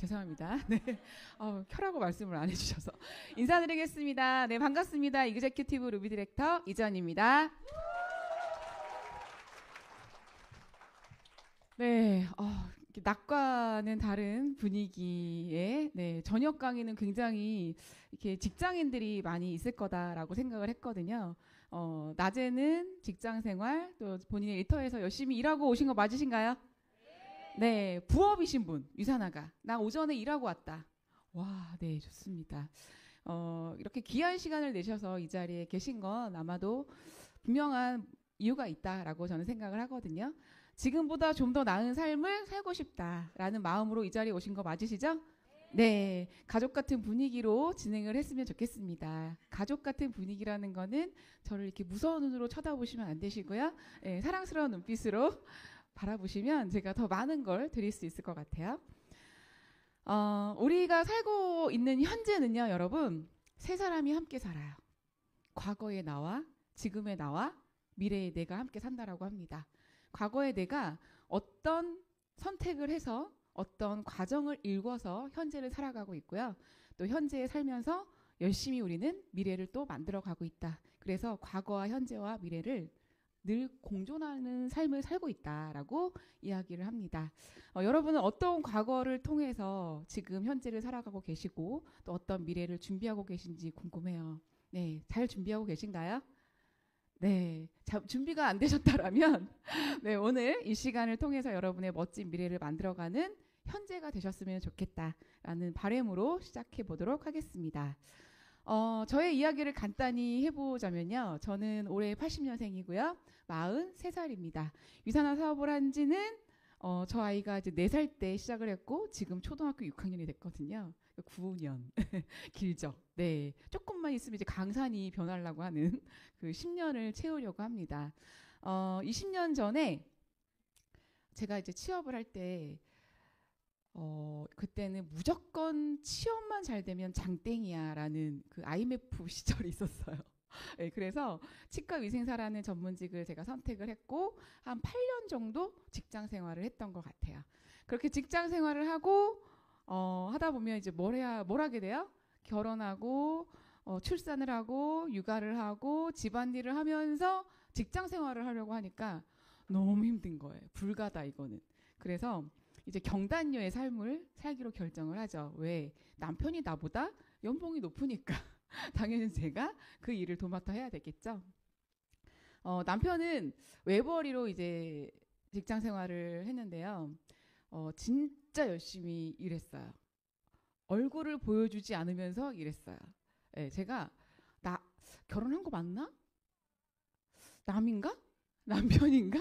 죄송합니다. 네, 켜라고 말씀을 안 해주셔서 인사드리겠습니다. 네, 반갑습니다. 이그제큐티브 루비 디렉터 이전입니다. 네, 낮과는 다른 분위기에 저녁 강의는 굉장히 이렇게 직장인들이 많이 있을 거다라고 생각을 했거든요. 낮에는 직장 생활 또 본인의 일터에서 열심히 일하고 오신 거 맞으신가요? 네, 부업이신 분, 유산아가 나 오전에 일하고 왔다. 와, 네, 좋습니다. 이렇게 귀한 시간을 내셔서 이 자리에 계신 건 아마도 분명한 이유가 있다라고 저는 생각을 하거든요. 지금보다 좀 더 나은 삶을 살고 싶다라는 마음으로 이 자리에 오신 거 맞으시죠? 네, 가족 같은 분위기로 진행을 했으면 좋겠습니다. 가족 같은 분위기라는 거는 저를 이렇게 무서운 눈으로 쳐다보시면 안 되시고요. 네, 사랑스러운 눈빛으로 바라보시면 제가 더 많은 걸 드릴 수 있을 것 같아요. 우리가 살고 있는 현재는요, 여러분, 세 사람이 함께 살아요. 과거의 나와, 지금의 나와, 미래의 내가 함께 산다라고 합니다. 과거의 내가 어떤 선택을 해서 어떤 과정을 읽어서 현재를 살아가고 있고요. 또 현재에 살면서 열심히 우리는 미래를 또 만들어가고 있다. 그래서 과거와 현재와 미래를 늘 공존하는 삶을 살고 있다라고 이야기를 합니다. 여러분은 어떤 과거를 통해서 지금 현재를 살아가고 계시고 또 어떤 미래를 준비하고 계신지 궁금해요. 네, 잘 준비하고 계신가요? 네, 준비가 안 되셨다라면 네, 오늘 이 시간을 통해서 여러분의 멋진 미래를 만들어가는 현재가 되셨으면 좋겠다라는 바람으로 시작해 보도록 하겠습니다. 저의 이야기를 간단히 해보자면요. 저는 올해 80년생이고요. 43살입니다. 유산화 사업을 한 지는 저 아이가 이제 4살 때 시작을 했고 지금 초등학교 6학년이 됐거든요. 9년 길죠. 네, 조금만 있으면 이제 강산이 변하려고 하는 그 10년을 채우려고 합니다. 20년 전에 제가 이제 취업을 할 때 그때는 무조건 취업만 잘 되면 장땡이야라는 그 IMF 시절이 있었어요. 네, 그래서 치과위생사라는 전문직을 제가 선택을 했고 한 8년 정도 직장 생활을 했던 것 같아요. 그렇게 직장 생활을 하고 하다 보면 이제 뭘 하게 돼요? 결혼하고 출산을 하고 육아를 하고 집안일을 하면서 직장 생활을 하려고 하니까 너무 힘든 거예요. 불가다 이거는. 그래서 이제 경단녀의 삶을 살기로 결정을 하죠. 왜? 남편이 나보다 연봉이 높으니까 당연히 제가 그 일을 도맡아 해야 되겠죠. 남편은 외벌이로 이제 직장 생활을 했는데요. 진짜 열심히 일했어요. 얼굴을 보여주지 않으면서 일했어요. 네, 제가 나 결혼한 거 맞나? 남인가? 남편인가?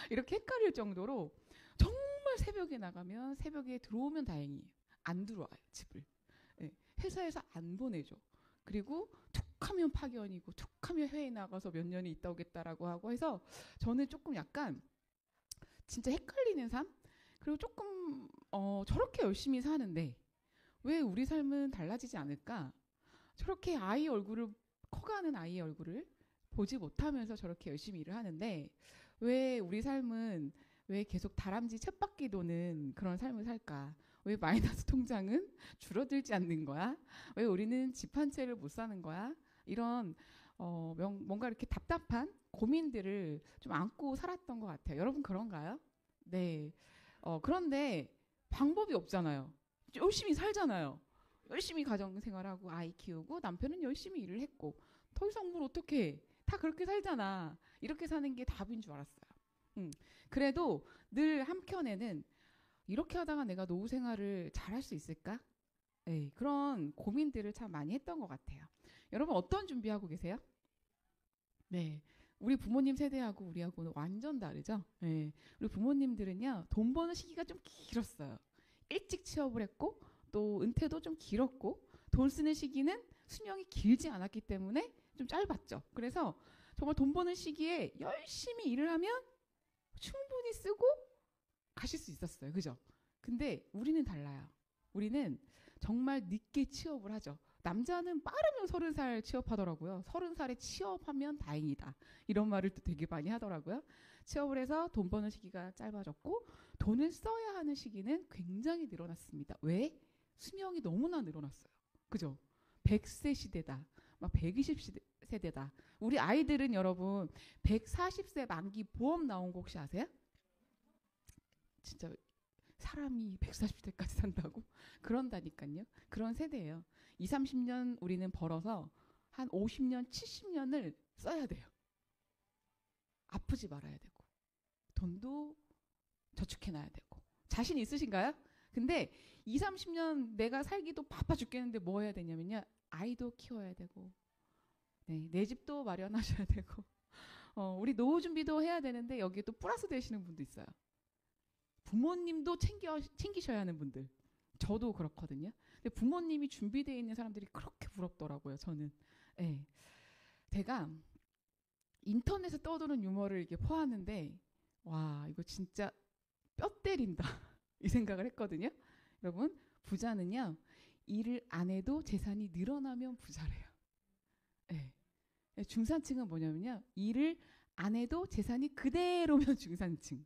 이렇게 헷갈릴 정도로 정말 새벽에 나가면 새벽에 들어오면 다행이에요. 안 들어와요, 집을. 네, 회사에서 안 보내줘. 그리고 툭하면 파견이고 툭하면 해외에 나가서 몇 년이 있다 오겠다라고 하고 해서 저는 조금 약간 진짜 헷갈리는 삶? 그리고 조금 저렇게 열심히 사는데 왜 우리 삶은 달라지지 않을까? 저렇게 아이 얼굴을 커가는 아이의 얼굴을 보지 못하면서 저렇게 열심히 일을 하는데 왜 우리 삶은 왜 계속 다람쥐 쳇바퀴 도는 그런 삶을 살까? 왜 마이너스 통장은 줄어들지 않는 거야? 왜 우리는 집 한 채를 못 사는 거야? 이런 뭔가 이렇게 답답한 고민들을 좀 안고 살았던 것 같아요. 여러분 그런가요? 네. 그런데 방법이 없잖아요. 열심히 살잖아요. 열심히 가정생활하고 아이 키우고 남편은 열심히 일을 했고 더 이상 뭘 어떻게 해? 다 그렇게 살잖아. 이렇게 사는 게 답인 줄 알았어요. 그래도 늘 한켠에는 이렇게 하다가 내가 노후 생활을 잘할 수 있을까? 네, 그런 고민들을 참 많이 했던 것 같아요. 여러분 어떤 준비하고 계세요? 네, 우리 부모님 세대하고 우리하고는 완전 다르죠. 네, 우리 부모님들은요 돈 버는 시기가 좀 길었어요. 일찍 취업을 했고 또 은퇴도 좀 길었고 돈 쓰는 시기는 수명이 길지 않았기 때문에 좀 짧았죠. 그래서 정말 돈 버는 시기에 열심히 일을 하면 충분히 쓰고 가실 수 있었어요. 그죠? 근데 우리는 달라요. 우리는 정말 늦게 취업을 하죠. 남자는 빠르면 30살 취업하더라고요. 30살에 취업하면 다행이다. 이런 말을 또 되게 많이 하더라고요. 취업을 해서 돈 버는 시기가 짧아졌고 돈을 써야 하는 시기는 굉장히 늘어났습니다. 왜? 수명이 너무나 늘어났어요. 그죠? 100세 시대다. 막 120세대다. 우리 아이들은 여러분 140세 만기 보험 나온 거 혹시 아세요? 진짜 사람이 140세까지 산다고? 그런다니까요. 그런 세대예요. 2, 30년 우리는 벌어서 한 50년, 70년을 써야 돼요. 아프지 말아야 되고 돈도 저축해놔야 되고. 자신 있으신가요? 근데 2, 30년 내가 살기도 바빠 죽겠는데 뭐 해야 되냐면요. 아이도 키워야 되고 네, 내 집도 마련하셔야 되고 우리 노후 준비도 해야 되는데 여기에 또 플러스 되시는 분도 있어요. 부모님도 챙기셔야 하는 분들. 저도 그렇거든요. 근데 부모님이 준비되어 있는 사람들이 그렇게 부럽더라고요. 저는. 네. 제가 인터넷에 떠도는 유머를 이렇게 포하는데 와 이거 진짜 뼈 때린다 이 생각을 했거든요. 여러분 부자는요 일을 안 해도 재산이 늘어나면 부자래요. 네. 중산층은 뭐냐면요 일을 안 해도 재산이 그대로면 중산층.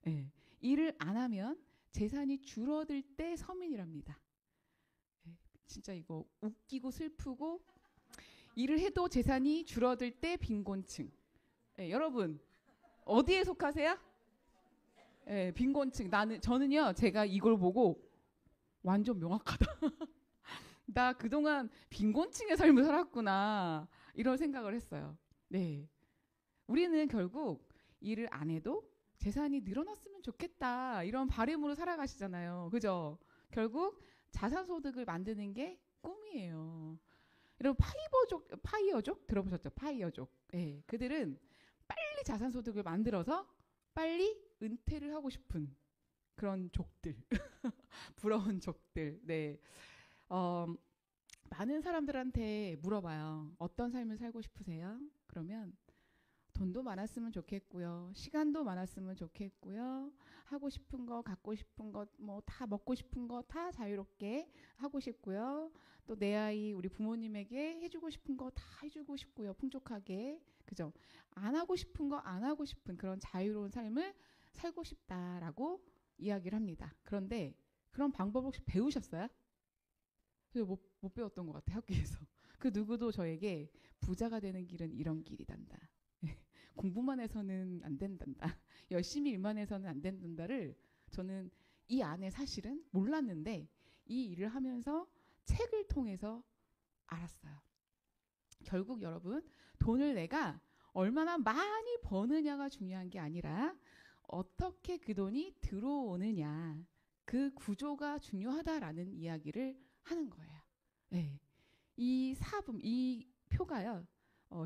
네. 일을 안 하면 재산이 줄어들 때 서민이랍니다. 네. 진짜 이거 웃기고 슬프고 일을 해도 재산이 줄어들 때 빈곤층. 네. 여러분 어디에 속하세요? 네. 빈곤층. 저는요 제가 이걸 보고 완전 명확하다. 나 그동안 빈곤층의 삶을 살았구나 이런 생각을 했어요. 네, 우리는 결국 일을 안 해도 재산이 늘어났으면 좋겠다 이런 바람으로 살아가시잖아요. 그죠? 결국 자산소득을 만드는 게 꿈이에요. 여러분 파이어족 들어보셨죠? 파이어족. 네, 그들은 빨리 자산소득을 만들어서 빨리 은퇴를 하고 싶은 그런 족들. 부러운 족들. 네. 많은 사람들한테 물어봐요. 어떤 삶을 살고 싶으세요? 그러면 돈도 많았으면 좋겠고요. 시간도 많았으면 좋겠고요. 하고 싶은 거, 갖고 싶은 거, 뭐 다 먹고 싶은 거 다 자유롭게 하고 싶고요. 또 내 아이, 우리 부모님에게 해주고 싶은 거 다 해주고 싶고요. 풍족하게. 그죠? 안 하고 싶은 거 안 하고 싶은 그런 자유로운 삶을 살고 싶다라고 이야기를 합니다. 그런데 그런 방법 혹시 배우셨어요? 못 배웠던 것 같아요. 학교에서. 그 누구도 저에게 부자가 되는 길은 이런 길이단다. 공부만 해서는 안 된단다. 열심히 일만 해서는 안 된단다를 저는 이 안에 사실은 몰랐는데 이 일을 하면서 책을 통해서 알았어요. 결국 여러분 돈을 내가 얼마나 많이 버느냐가 중요한 게 아니라 어떻게 그 돈이 들어오느냐 그 구조가 중요하다라는 이야기를 하는 거예요. 네. 이 표가요.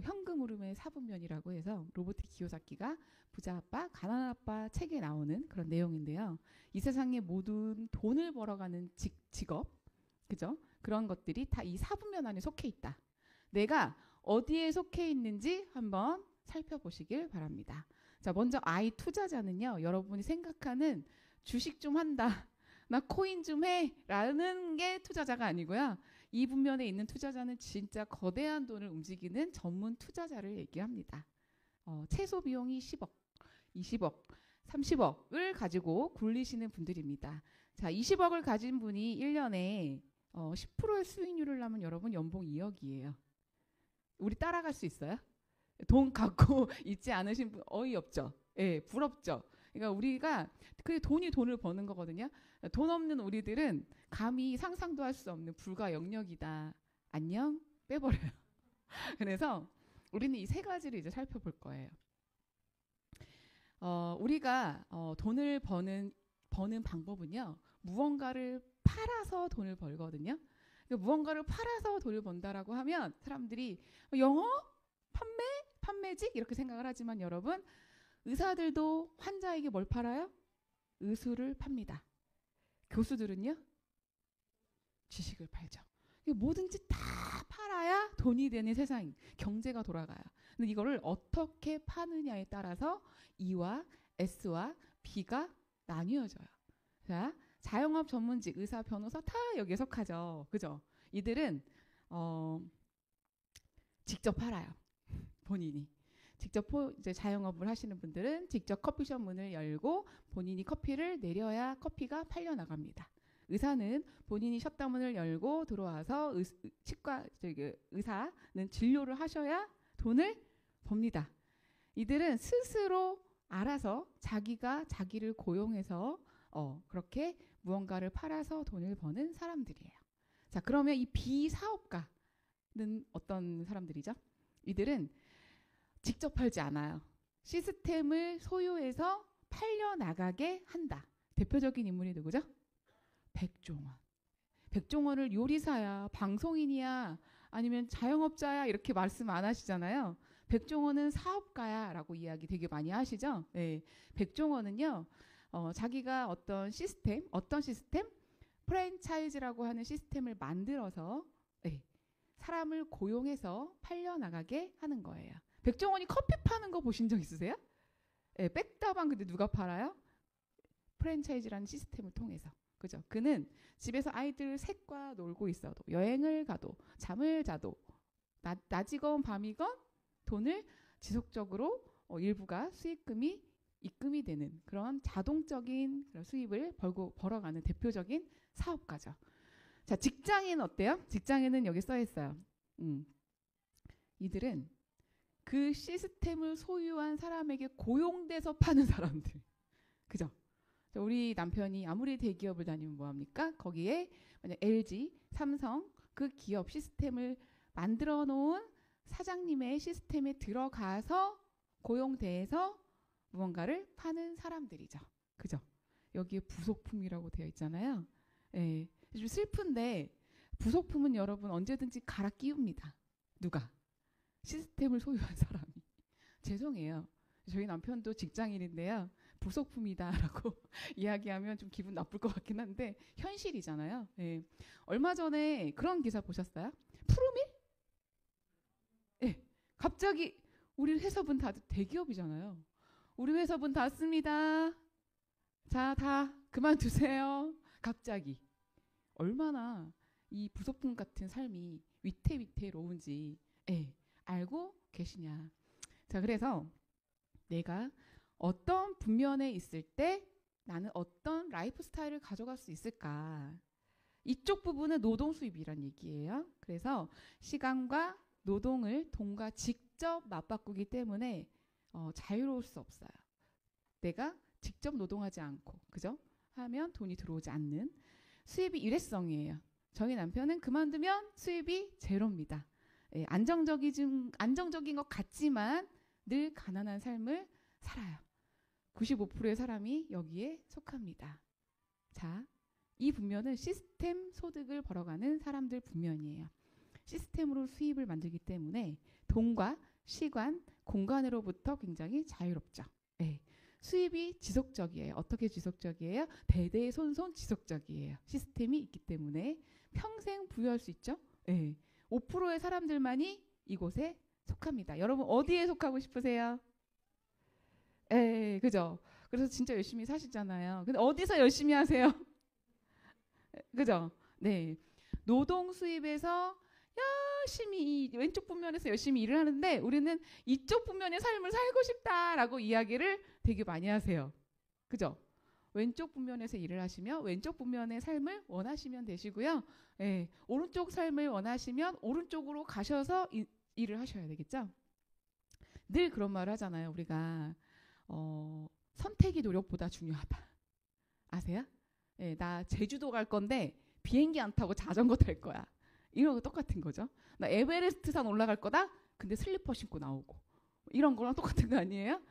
현금 흐름의 사분면이라고 해서 로버트 키요사키가 부자 아빠, 가난한 아빠 책에 나오는 그런 내용인데요. 이 세상의 모든 돈을 벌어가는 직업, 그죠? 그런 것들이 다 이 사분면 안에 속해 있다. 내가 어디에 속해 있는지 한번 살펴보시길 바랍니다. 자, 먼저 I 투자자는요. 여러분이 생각하는 주식 좀 한다. 나 코인 좀 해. 라는 게 투자자가 아니고요. 이 분면에 있는 투자자는 진짜 거대한 돈을 움직이는 전문 투자자를 얘기합니다. 최소 비용이 10억, 20억, 30억을 가지고 굴리시는 분들입니다. 자, 20억을 가진 분이 1년에 10%의 수익률을 하면 여러분 연봉 2억이에요. 우리 따라갈 수 있어요? 돈 갖고 있지 않으신 분 어이없죠? 예, 부럽죠? 그러니까 우리가 그 돈이 돈을 버는 거거든요. 돈 없는 우리들은 감히 상상도 할 수 없는 불가 영역이다. 안녕? 빼버려요. 그래서 우리는 이 세 가지를 이제 살펴볼 거예요. 우리가 돈을 버는 방법은요. 무언가를 팔아서 돈을 벌거든요. 그러니까 무언가를 팔아서 돈을 번다라고 하면 사람들이 영어? 판매직? 이렇게 생각을 하지만 여러분 의사들도 환자에게 뭘 팔아요? 의술을 팝니다. 교수들은요? 지식을 팔죠. 뭐든지 다 팔아야 돈이 되는 세상, 경제가 돌아가요. 근데 이거를 어떻게 파느냐에 따라서 E와 S와 B가 나뉘어져요. 자, 자영업 전문직, 의사, 변호사 다 여기에 속하죠. 그죠? 이들은 직접 팔아요. 본인이. 직접 이제 자영업을 하시는 분들은 직접 커피숍 문을 열고 본인이 커피를 내려야 커피가 팔려 나갑니다. 의사는 본인이 셧다운을 열고 들어와서 치과 의사는 진료를 하셔야 돈을 법니다. 이들은 스스로 알아서 자기가 자기를 고용해서 그렇게 무언가를 팔아서 돈을 버는 사람들이에요. 자, 그러면 이 비사업가는 어떤 사람들이죠? 이들은 직접 팔지 않아요. 시스템을 소유해서 팔려나가게 한다. 대표적인 인물이 누구죠? 백종원. 백종원을 요리사야, 방송인이야, 아니면 자영업자야 이렇게 말씀 안 하시잖아요. 백종원은 사업가야 라고 이야기 되게 많이 하시죠. 네. 백종원은요, 자기가 어떤 시스템, 프랜차이즈라고 하는 시스템을 만들어서 사람을 고용해서 팔려나가게 하는 거예요. 백종원이 커피 파는 거 보신 적 있으세요? 백다방 근데 누가 팔아요? 프랜차이즈라는 시스템을 통해서. 그죠? 그는 집에서 아이들 셋과 놀고 있어도, 여행을 가도, 잠을 자도, 낮이건 밤이건 돈을 지속적으로 일부가 수익금이 입금이 되는 그런 자동적인 그런 수입을 벌어가는 대표적인 사업가죠. 자, 직장인 어때요? 직장인은 여기 써 있어요. 이들은 그 시스템을 소유한 사람에게 고용돼서 파는 사람들. 그죠? 우리 남편이 아무리 대기업을 다니면 뭐합니까? 거기에 만약 LG, 삼성 그 기업 시스템을 만들어 놓은 사장님의 시스템에 들어가서 고용돼서 무언가를 파는 사람들이죠. 그죠? 여기에 부속품이라고 되어 있잖아요. 예, 좀 슬픈데 부속품은 여러분 언제든지 갈아 끼웁니다. 누가? 시스템을 소유한 사람이. 죄송해요. 저희 남편도 직장인인데요. 부속품이다라고 이야기하면 좀 기분 나쁠 것 같긴 한데 현실이잖아요. 예. 얼마 전에 그런 기사 보셨어요? 푸르밀? 예. 갑자기 우리 회사분 다 대기업이잖아요. 우리 회사분 닫습니다. 자, 다 그만두세요. 갑자기. 얼마나 이 부속품 같은 삶이 위태위태로운지 알고 계시냐. 자, 그래서 내가 어떤 분면에 있을 때 나는 어떤 라이프 스타일을 가져갈 수 있을까. 이쪽 부분은 노동 수입이란 얘기예요. 그래서 시간과 노동을 돈과 직접 맞바꾸기 때문에 자유로울 수 없어요. 내가 직접 노동하지 않고 그죠? 하면 돈이 들어오지 않는 수입이 일회성이에요. 저희 남편은 그만두면 수입이 제로입니다. 안정적인 것 같지만 늘 가난한 삶을 살아요. 95%의 사람이 여기에 속합니다. 자, 이 분면은 시스템 소득을 벌어가는 사람들 분면이에요. 시스템으로 수입을 만들기 때문에 돈과 시간, 공간으로부터 굉장히 자유롭죠. 수입이 지속적이에요. 어떻게 지속적이에요? 대대손손 지속적이에요. 시스템이 있기 때문에 평생 부여할 수 있죠. 5%의 사람들만이 이곳에 속합니다. 여러분 어디에 속하고 싶으세요? 그죠? 그래서 진짜 열심히 사시잖아요. 근데 어디서 열심히 하세요? 그죠? 네. 노동 수입에서 열심히 왼쪽 분면에서 열심히 일을 하는데 우리는 이쪽 분면의 삶을 살고 싶다라고 이야기를 되게 많이 하세요. 그죠? 왼쪽 분면에서 일을 하시며 왼쪽 분면의 삶을 원하시면 되시고요. 오른쪽 삶을 원하시면 오른쪽으로 가셔서 일을 하셔야 되겠죠? 늘 그런 말을 하잖아요. 우리가 선택이 노력보다 중요하다. 아세요? 나 제주도 갈 건데 비행기 안 타고 자전거 탈 거야. 이런 거 똑같은 거죠. 나 에베레스트 산 올라갈 거다. 근데 슬리퍼 신고 나오고. 이런 거랑 똑같은 거 아니에요?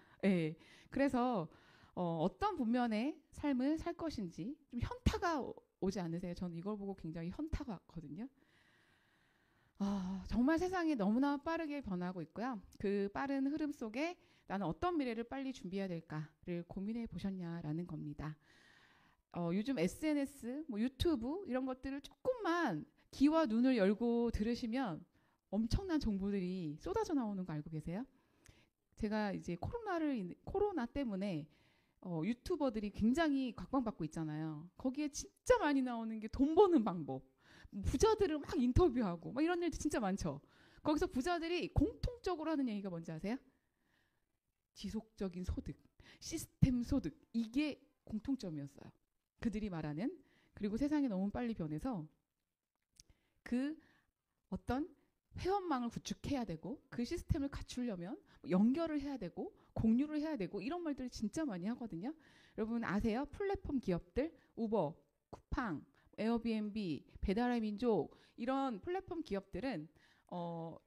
그래서 어떤 분면의 삶을 살 것인지 좀 현타가 오지 않으세요? 저는 이걸 보고 굉장히 현타가 왔거든요. 정말 세상이 너무나 빠르게 변하고 있고요. 그 빠른 흐름 속에 나는 어떤 미래를 빨리 준비해야 될까를 고민해 보셨냐라는 겁니다. 요즘 SNS, 유튜브 이런 것들을 조금만 귀와 눈을 열고 들으시면 엄청난 정보들이 쏟아져 나오는 거 알고 계세요? 제가 이제 코로나 때문에 유튜버들이 굉장히 각광받고 있잖아요. 거기에 진짜 많이 나오는 게 돈 버는 방법. 부자들을 막 인터뷰하고 막 이런 일도 진짜 많죠. 거기서 부자들이 공통적으로 하는 얘기가 뭔지 아세요? 지속적인 소득, 시스템 소득. 이게 공통점이었어요. 그들이 말하는 그리고 세상이 너무 빨리 변해서 그 어떤 회원망을 구축해야 되고 그 시스템을 갖추려면 연결을 해야 되고 공유를 해야 되고 이런 말들을 진짜 많이 하거든요. 여러분 아세요? 플랫폼 기업들 우버, 쿠팡, 에어비앤비, 배달의 민족 이런 플랫폼 기업들은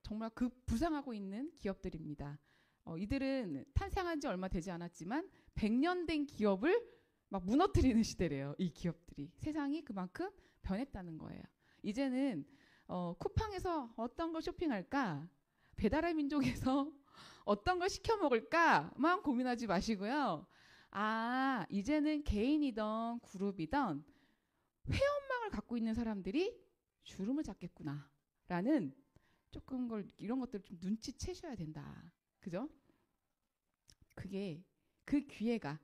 정말 부상하고 있는 기업들입니다. 이들은 탄생한 지 얼마 되지 않았지만 100년 된 기업을 막 무너뜨리는 시대래요. 이 기업들이. 세상이 그만큼 변했다는 거예요. 이제는 쿠팡에서 어떤 걸 쇼핑할까? 배달의 민족에서 어떤 걸 시켜 먹을까만 고민하지 마시고요. 아, 이제는 개인이던 그룹이던 회원망을 갖고 있는 사람들이 주름을 잡겠구나. 라는 조금 이런 것들을 좀 눈치채셔야 된다. 그죠? 그게 그 기회가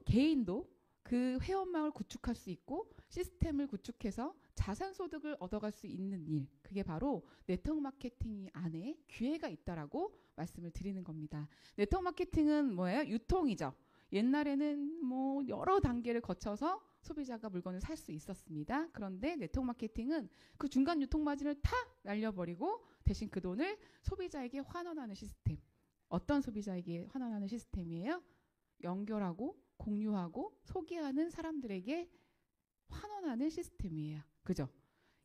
개인도 그 회원망을 구축할 수 있고 시스템을 구축해서 자산소득을 얻어갈 수 있는 일, 그게 바로 네트워크 마케팅 안에 기회가 있다라고 말씀을 드리는 겁니다. 네트워크 마케팅은 뭐예요? 유통이죠. 옛날에는 뭐 여러 단계를 거쳐서 소비자가 물건을 살 수 있었습니다. 그런데 네트워크 마케팅은 그 중간 유통 마진을 다 날려버리고 대신 그 돈을 소비자에게 환원하는 시스템. 어떤 소비자에게 환원하는 시스템이에요? 연결하고 공유하고 소개하는 사람들에게 환원하는 시스템이에요. 그죠?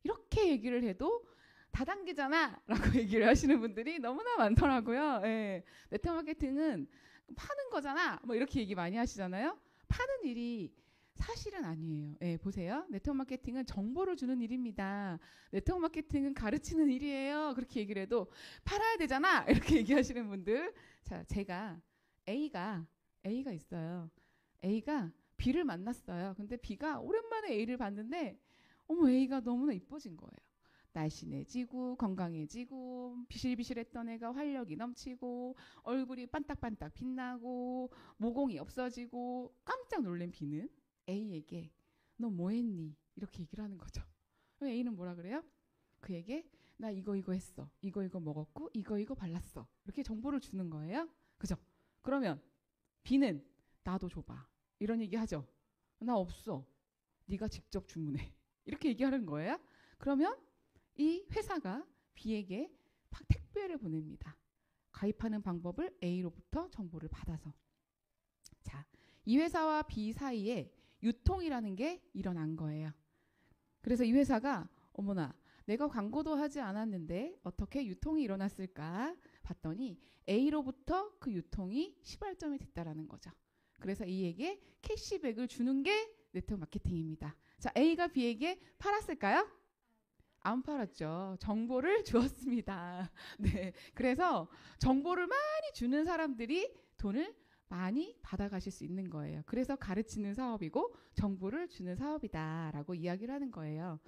이렇게 얘기를 해도 다단계잖아 라고 얘기를 하시는 분들이 너무나 많더라고요. 예. 네트워크 마케팅은 파는 거잖아 뭐 이렇게 얘기 많이 하시잖아요. 파는 일이 사실은 아니에요. 예, 보세요. 네트워크 마케팅은 정보를 주는 일입니다. 네트워크 마케팅은 가르치는 일이에요. 그렇게 얘기를 해도 팔아야 되잖아 이렇게 얘기하시는 분들. 자, 제가 A가 있어요. A가 B를 만났어요. 근데 B가 오랜만에 A를 봤는데 어머 A가 너무나 이뻐진 거예요. 날씬해지고 건강해지고 비실비실했던 애가 활력이 넘치고 얼굴이 반딱반딱 빛나고 모공이 없어지고 깜짝 놀란 B는 A에게 너 뭐 했니? 이렇게 얘기를 하는 거죠. A는 뭐라 그래요? 그에게 나 이거 했어. 이거 먹었고 이거 발랐어. 이렇게 정보를 주는 거예요. 그죠? 그러면 B는 나도 줘봐. 이런 얘기 하죠. 나 없어. 네가 직접 주문해. 이렇게 얘기하는 거예요. 그러면 이 회사가 B에게 택배를 보냅니다. 가입하는 방법을 A로부터 정보를 받아서. 자, 이 회사와 B 사이에 유통이라는 게 일어난 거예요. 그래서 이 회사가 어머나 내가 광고도 하지 않았는데 어떻게 유통이 일어났을까 봤더니 A로부터 그 유통이 시발점이 됐다라는 거죠. 그래서 A에게 캐시백을 주는 게 네트워크 마케팅입니다. 자, A가 B에게 팔았을까요? 안 팔았죠. 정보를 주었습니다. 네, 그래서 정보를 많이 주는 사람들이 돈을 많이 받아가실 수 있는 거예요. 그래서 가르치는 사업이고 정보를 주는 사업이다라고 이야기를 하는 거예요.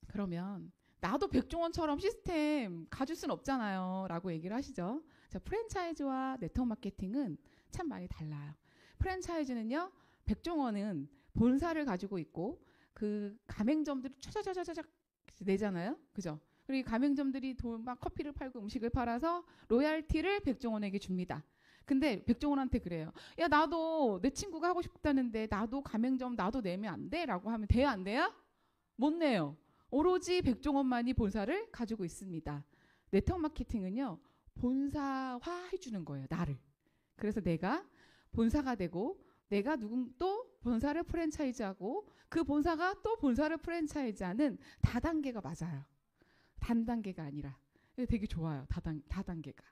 그러면 나도 백종원처럼 시스템 가질 순 없잖아요 라고 얘기를 하시죠. 자, 프랜차이즈와 네트워크 마케팅은 참 많이 달라요. 프랜차이즈는요, 백종원은 본사를 가지고 있고 그 가맹점들이 차차차차차 내잖아요. 그죠? 그리고 가맹점들이 막 커피를 팔고 음식을 팔아서 로얄티를 백종원에게 줍니다. 근데 백종원한테 그래요. 야, 나도 내 친구가 하고 싶다는데 나도 가맹점 나도 내면 안 돼? 라고 하면 돼요? 안 돼요? 못 내요. 오로지 백종원만이 본사를 가지고 있습니다. 네트워크 마케팅은요, 본사화 해주는 거예요. 나를. 그래서 내가 본사가 되고 내가 또 본사를 프랜차이즈하고 그 본사가 또 본사를 프랜차이즈하는 다단계가 맞아요. 단단계가 아니라. 되게 좋아요. 다단계가.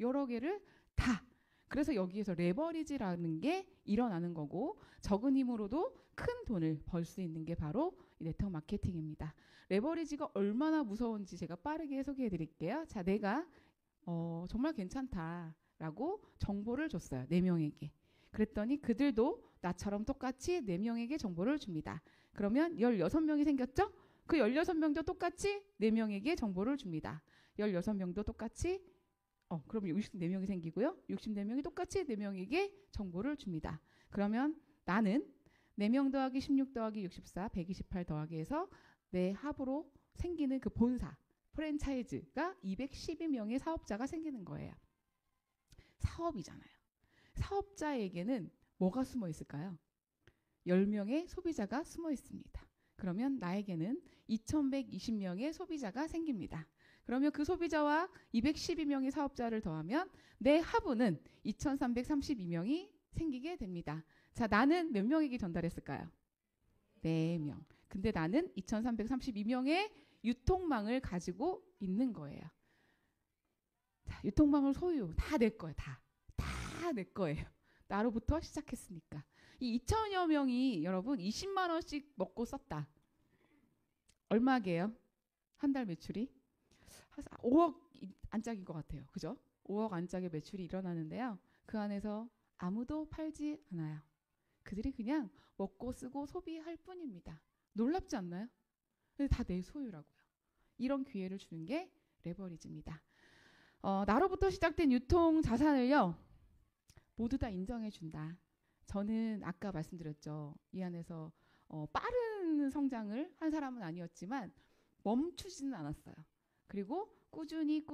여러 개를 다. 그래서 여기에서 레버리지라는 게 일어나는 거고 적은 힘으로도 큰 돈을 벌 수 있는 게 바로 네트워크 마케팅입니다. 레버리지가 얼마나 무서운지 제가 빠르게 소개해 드릴게요. 자, 내가 정말 괜찮다라고 정보를 줬어요. 4명에게. 그랬더니 그들도 나처럼 똑같이 4명에게 정보를 줍니다. 그러면 16명이 생겼죠? 그 16명도 똑같이 4명에게 정보를 줍니다. 16명도 똑같이 그럼 64명이 생기고요. 64명이 똑같이 4명에게 정보를 줍니다. 그러면 나는 4명 더하기 16 더하기 64, 128 더하기 해서 내 합으로 생기는 그 본사, 프랜차이즈가 212명의 사업자가 생기는 거예요. 사업이잖아요. 사업자에게는 뭐가 숨어 있을까요? 10명의 소비자가 숨어 있습니다. 그러면 나에게는 2120명의 소비자가 생깁니다. 그러면 그 소비자와 212명의 사업자를 더하면 내 하부는 2332명이 생기게 됩니다. 자, 나는 몇 명에게 전달했을까요? 4명. 근데 나는 2332명의 유통망을 가지고 있는 거예요. 자, 유통망을 소유, 다 내 거예요. 다 내 거예요. 나로부터 시작했으니까. 이 2천여 명이 여러분 20만 원씩 먹고 썼다. 얼마게요? 한 달 매출이? 5억 안짝인 것 같아요. 그죠? 5억 안짝의 매출이 일어나는데요. 그 안에서 아무도 팔지 않아요. 그들이 그냥 먹고 쓰고 소비할 뿐입니다. 놀랍지 않나요? 근데 다 내 소유라고요. 이런 기회를 주는 게 레버리지입니다. 나로부터 시작된 유통 자산을요. 모두 다 인정해준다. 저는 아까 말씀드렸죠. 이 안에서 빠른 성장을 한 사람은 아니었지만 멈추지는 않았어요. 그리고 꾸준히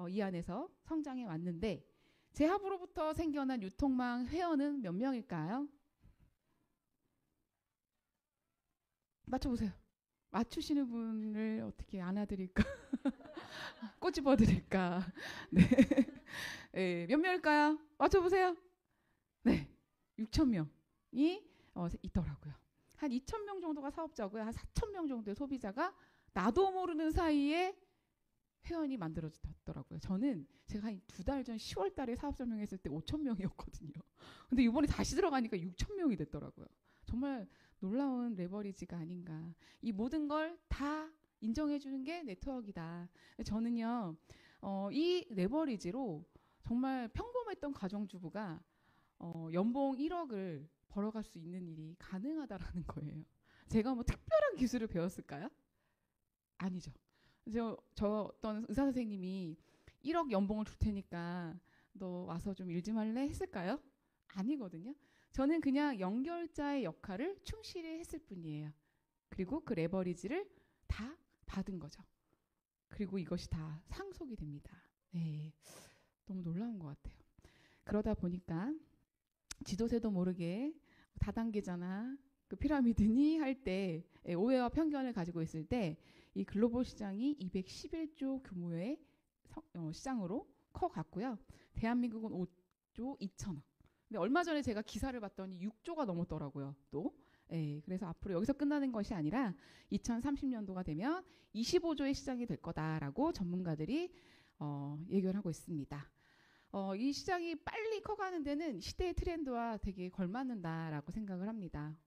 이 안에서 성장해 왔는데 제 합으로부터 생겨난 유통망 회원은 몇 명일까요? 맞춰보세요. 맞추시는 분을 어떻게 안아드릴까? 꼬집어드릴까? 네. 네, 몇 명일까요? 맞춰보세요. 네, 6,000명이 있더라고요. 한 2,000명 정도가 사업자고요. 한 4,000명 정도의 소비자가 나도 모르는 사이에 회원이 만들어졌더라고요. 저는 제가 한 2달 전 10월 달에 사업 설명했을 때 5,000명이었거든요. 근데 이번에 다시 들어가니까 6,000명이 됐더라고요. 정말 놀라운 레버리지가 아닌가. 이 모든 걸 다 인정해주는 게 네트워크이다. 저는요, 이 레버리지로 정말 평범했던 가정주부가 연봉 1억을 벌어갈 수 있는 일이 가능하다라는 거예요. 제가 뭐 특별한 기술을 배웠을까요? 아니죠. 저 어떤 의사 선생님이 1억 연봉을 줄 테니까 너 와서 좀 일 좀 할래? 했을까요? 아니거든요. 저는 그냥 연결자의 역할을 충실히 했을 뿐이에요. 그리고 그 레버리지를 다 받은 거죠. 그리고 이것이 다 상속이 됩니다. 네, 너무 놀라운 것 같아요. 그러다 보니까 지도새도 모르게 다단계잖아, 그 피라미드니 할 때 오해와 편견을 가지고 있을 때 이 글로벌 시장이 211조 규모의 시장으로 커갔고요. 대한민국은 5조 2천억. 근데 얼마 전에 제가 기사를 봤더니 6조가 넘었더라고요. 또. 그래서 앞으로 여기서 끝나는 것이 아니라 2030년도가 되면 25조의 시장이 될 거다라고 전문가들이 예견을 하고 있습니다. 이 시장이 빨리 커가는 데는 시대의 트렌드와 되게 걸맞는다라고 생각을 합니다.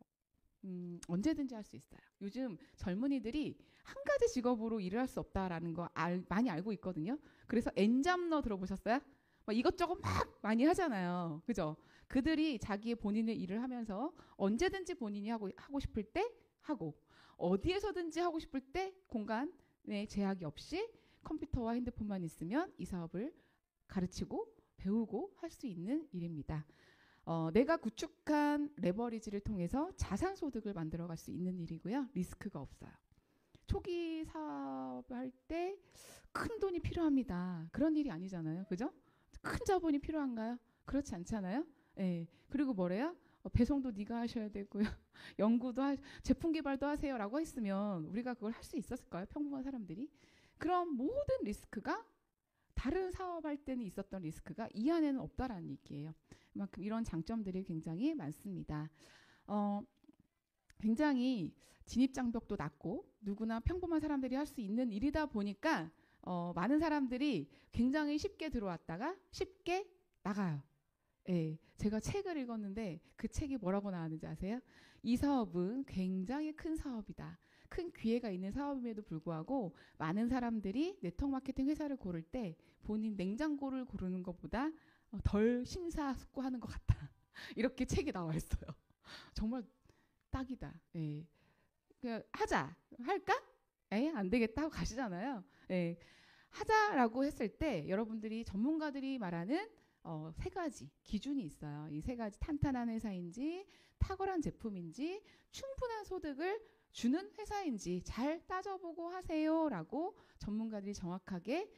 언제든지 할 수 있어요. 요즘 젊은이들이 한 가지 직업으로 일을 할 수 없다라는 거 많이 알고 있거든요. 그래서 엔잡러 들어보셨어요? 막 이것저것 막 많이 하잖아요. 그죠? 그들이 자기의 본인의 일을 하면서 언제든지 본인이 하고 싶을 때 하고 어디에서든지 하고 싶을 때 공간에 제약이 없이 컴퓨터와 핸드폰만 있으면 이 사업을 가르치고 배우고 할 수 있는 일입니다. 내가 구축한 레버리지를 통해서 자산소득을 만들어갈 수 있는 일이고요. 리스크가 없어요. 초기 사업을 할 때 큰 돈이 필요합니다. 그런 일이 아니잖아요. 그죠? 큰 자본이 필요한가요? 그렇지 않잖아요. 네. 그리고 뭐래요? 배송도 네가 하셔야 되고요. 연구도 제품 개발도 하세요라고 했으면 우리가 그걸 할 수 있었을까요? 평범한 사람들이. 그럼 모든 리스크가 다른 사업할 때는 있었던 리스크가 이 안에는 없다라는 얘기예요. 그만큼 이런 장점들이 굉장히 많습니다. 굉장히 진입장벽도 낮고 누구나 평범한 사람들이 할 수 있는 일이다 보니까 많은 사람들이 굉장히 쉽게 들어왔다가 쉽게 나가요. 예, 제가 책을 읽었는데 그 책이 뭐라고 나왔는지 아세요? 이 사업은 굉장히 큰 사업이다. 큰 기회가 있는 사업임에도 불구하고 많은 사람들이 네트워크 마케팅 회사를 고를 때 본인 냉장고를 고르는 것보다 덜 심사숙고하는 것 같다. 이렇게 책이 나와 있어요. 정말 딱이다. 예. 하자. 할까? 안 되겠다 하고 가시잖아요. 예. 하자라고 했을 때 여러분들이 전문가들이 말하는 3가지 기준이 있어요. 이 3가지 탄탄한 회사인지 탁월한 제품인지 충분한 소득을 주는 회사인지 잘 따져보고 하세요라고 전문가들이 정확하게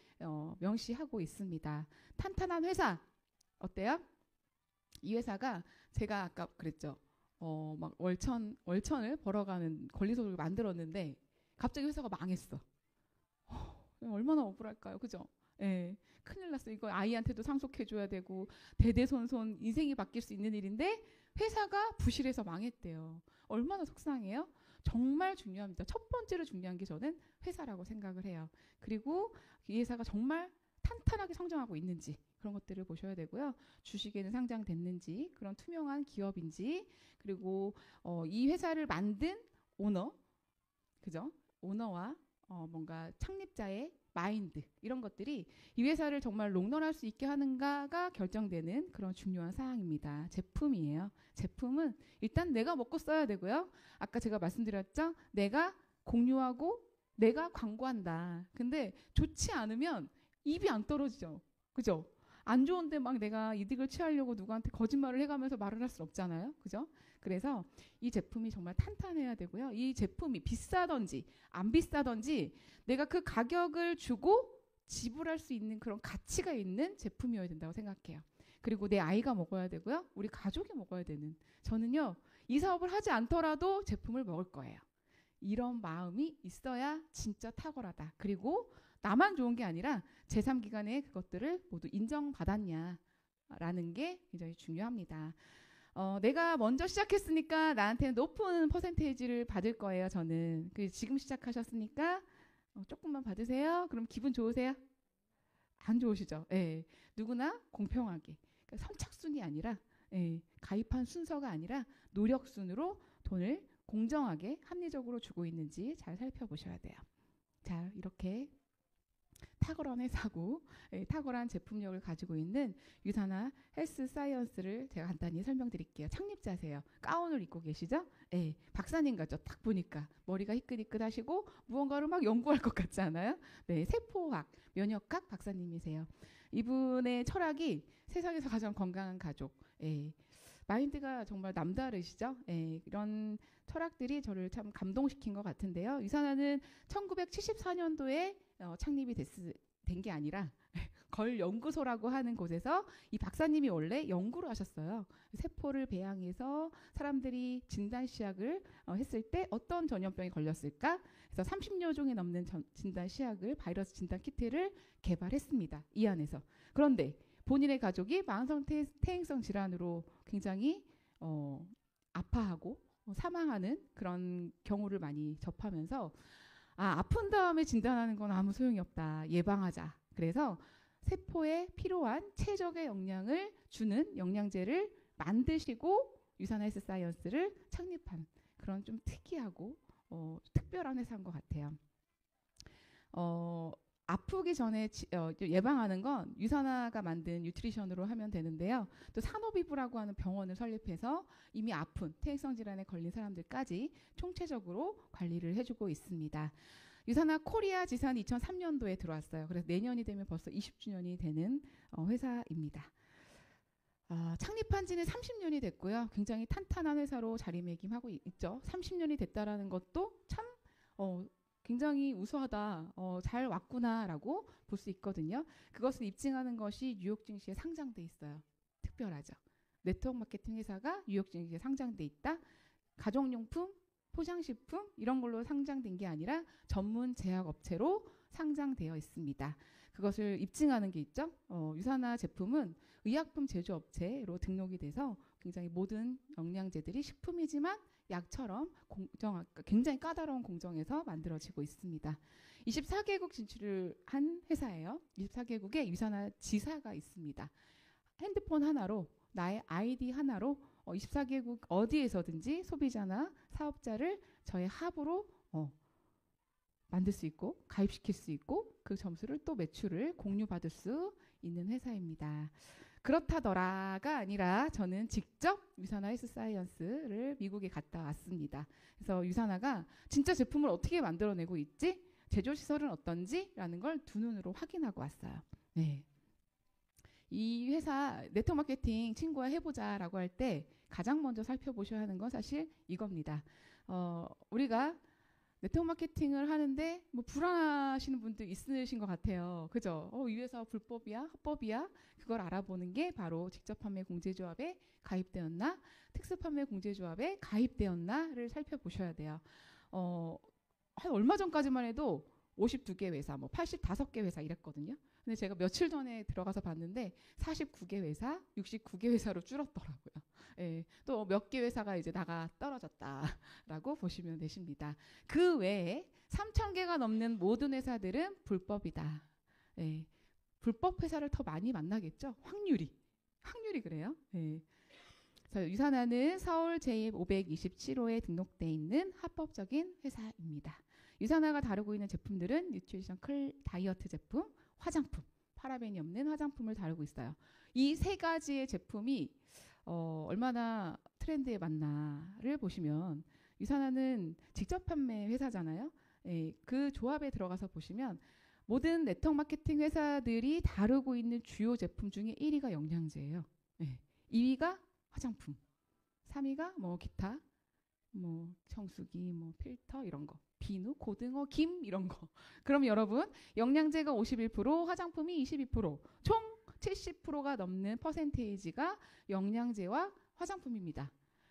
명시하고 있습니다. 탄탄한 회사 어때요? 이 회사가 제가 아까 그랬죠. 막 월천을 벌어가는 권리소득을 만들었는데 갑자기 회사가 망했어. 얼마나 억울할까요, 그죠? 예, 큰일 났어. 이거 아이한테도 상속해줘야 되고 대대손손 인생이 바뀔 수 있는 일인데 회사가 부실해서 망했대요. 얼마나 속상해요? 정말 중요합니다. 첫 번째로 중요한 게 저는 회사라고 생각을 해요. 그리고 이 회사가 정말 탄탄하게 성장하고 있는지 그런 것들을 보셔야 되고요. 주식에는 상장됐는지, 그런 투명한 기업인지, 그리고 이 회사를 만든 오너, 그죠? 오너와 뭔가 창립자의 마인드, 이런 것들이 이 회사를 정말 롱런할 수 있게 하는가가 결정되는 그런 중요한 사항입니다. 제품이에요. 제품은 일단 내가 먹고 써야 되고요. 아까 제가 말씀드렸죠? 내가 공유하고 내가 광고한다. 근데 좋지 않으면 입이 안 떨어지죠. 그죠? 안 좋은데 막 내가 이득을 취하려고 누구한테 거짓말을 해가면서 말을 할 수 없잖아요. 그죠? 그래서 이 제품이 정말 탄탄해야 되고요. 이 제품이 비싸든지 안 비싸든지 내가 그 가격을 주고 지불할 수 있는 그런 가치가 있는 제품이어야 된다고 생각해요. 그리고 내 아이가 먹어야 되고요. 우리 가족이 먹어야 되는. 저는요, 이 사업을 하지 않더라도 제품을 먹을 거예요. 이런 마음이 있어야 진짜 탁월하다. 그리고 나만 좋은 게 아니라 제3기관에 그것들을 모두 인정받았냐라는 게 굉장히 중요합니다. 내가 먼저 시작했으니까 나한테는 높은 퍼센테이지를 받을 거예요. 저는. 지금 시작하셨으니까 조금만 받으세요. 그럼 기분 좋으세요? 안 좋으시죠? 예. 누구나 공평하게. 그러니까 선착순이 아니라, 예, 가입한 순서가 아니라 노력순으로 돈을 공정하게 합리적으로 주고 있는지 잘 살펴보셔야 돼요. 자, 이렇게 탁월한 회사고, 예, 탁월한 제품력을 가지고 있는 유산화 헬스 사이언스를 제가 간단히 설명드릴게요. 창립자세요. 가운을 입고 계시죠? 예, 박사님 같죠? 딱 보니까 머리가 희끗희끗하시고 무언가를 막 연구할 것 같지 않아요? 네, 세포학, 면역학 박사님이세요. 이분의 철학이 세상에서 가장 건강한 가족. 예, 마인드가 정말 남다르시죠? 예, 이런 철학들이 저를 참 감동시킨 것 같은데요. 유산화는 1974년도에 창립이 된 게 아니라 걸 연구소라고 하는 곳에서 이 박사님이 원래 연구를 하셨어요. 세포를 배양해서 사람들이 진단 시약을 했을 때 어떤 전염병이 걸렸을까? 그래서 30여 종이 넘는 진단 시약을, 바이러스 진단 키트를 개발했습니다. 이 안에서. 그런데 본인의 가족이 만성 퇴행성 질환으로 굉장히 아파하고 사망하는 그런 경우를 많이 접하면서 아픈 다음에 진단하는 건 아무 소용이 없다. 예방하자. 그래서 세포에 필요한 최적의 영양을 주는 영양제를 만드시고 유산화 헬스 사이언스를 창립한 그런 좀 특이하고 특별한 회사인 것 같아요. 아프기 전에 예방하는 건 유산화가 만든 뉴트리션으로 하면 되는데요. 또 산업이부라고 하는 병원을 설립해서 이미 아픈 퇴행성 질환에 걸린 사람들까지 총체적으로 관리를 해주고 있습니다. 유산화 코리아 지산이 2003년도에 들어왔어요. 그래서 내년이 되면 벌써 20주년이 되는 회사입니다. 창립한 지는 30년이 됐고요. 굉장히 탄탄한 회사로 자리매김하고 있죠. 30년이 됐다라는 것도 참 굉장히 우수하다, 잘 왔구나라고 볼 수 있거든요. 그것을 입증하는 것이 뉴욕 증시에 상장돼 있어요. 특별하죠. 네트워크 마케팅 회사가 뉴욕 증시에 상장돼 있다. 가정용품, 포장식품 이런 걸로 상장된 게 아니라 전문 제약업체로 상장되어 있습니다. 그것을 입증하는 게 있죠. 유산화 제품은 의약품 제조업체로 등록이 돼서 굉장히 모든 영양제들이 식품이지만 약처럼 굉장히 까다로운 공정에서 만들어지고 있습니다. 24개국 진출을 한 회사예요. 24개국에 유산화 지사가 있습니다. 핸드폰 하나로, 나의 아이디 하나로 24개국 어디에서든지 소비자나 사업자를 저의 합으로 만들 수 있고 가입시킬 수 있고 그 점수를 또 매출을 공유받을 수 있는 회사입니다. 그렇다더라가 아니라 저는 직접 유산화 헬스 사이언스를 미국에 갔다 왔습니다. 그래서 유산화가 진짜 제품을 어떻게 만들어내고 있지? 제조시설은 어떤지? 라는 걸 두 눈으로 확인하고 왔어요. 네. 이 회사 네트워크 마케팅 친구와 해보자라고 할 때 가장 먼저 살펴보셔야 하는 건 사실 이겁니다. 우리가 네트워크 마케팅을 하는데 뭐 불안하시는 분들 있으신 것 같아요. 그죠? 이 회사 불법이야? 합법이야? 그걸 알아보는 게 바로 직접 판매 공제조합에 가입되었나? 특수 판매 공제조합에 가입되었나를 살펴보셔야 돼요. 한 얼마 전까지만 해도 52개 회사, 뭐 85개 회사 이랬거든요. 근데 제가 며칠 전에 들어가서 봤는데 49개 회사, 69개 회사로 줄었더라고요. 예, 또 몇 개 회사가 이제 나가 떨어졌다라고 보시면 되십니다. 그 외에 3,000개가 넘는 모든 회사들은 불법이다. 예, 불법 회사를 더 많이 만나겠죠? 확률이 그래요. 예. 그래서 유산하는 서울 제527호에 등록돼 있는 합법적인 회사입니다. 유산화가 다루고 있는 제품들은 뉴트리션 클 다이어트 제품, 화장품, 파라벤이 없는 화장품을 다루고 있어요. 이 세 가지의 제품이 얼마나 트렌드에 맞나를 보시면 유산화는 직접 판매 회사잖아요. 예, 그 조합에 들어가서 보시면 모든 네트워크 마케팅 회사들이 다루고 있는 주요 제품 중에 1위가 영양제예요. 예, 2위가 화장품, 3위가 뭐 기타, 뭐 청수기, 뭐 필터 이런 거, 비누, 고등어, 김 이런 거. 그럼 여러분 영양제가 51%, 화장품이 22%, 총 70%가 넘는 퍼센테이지가 영양제와 화장품입니다.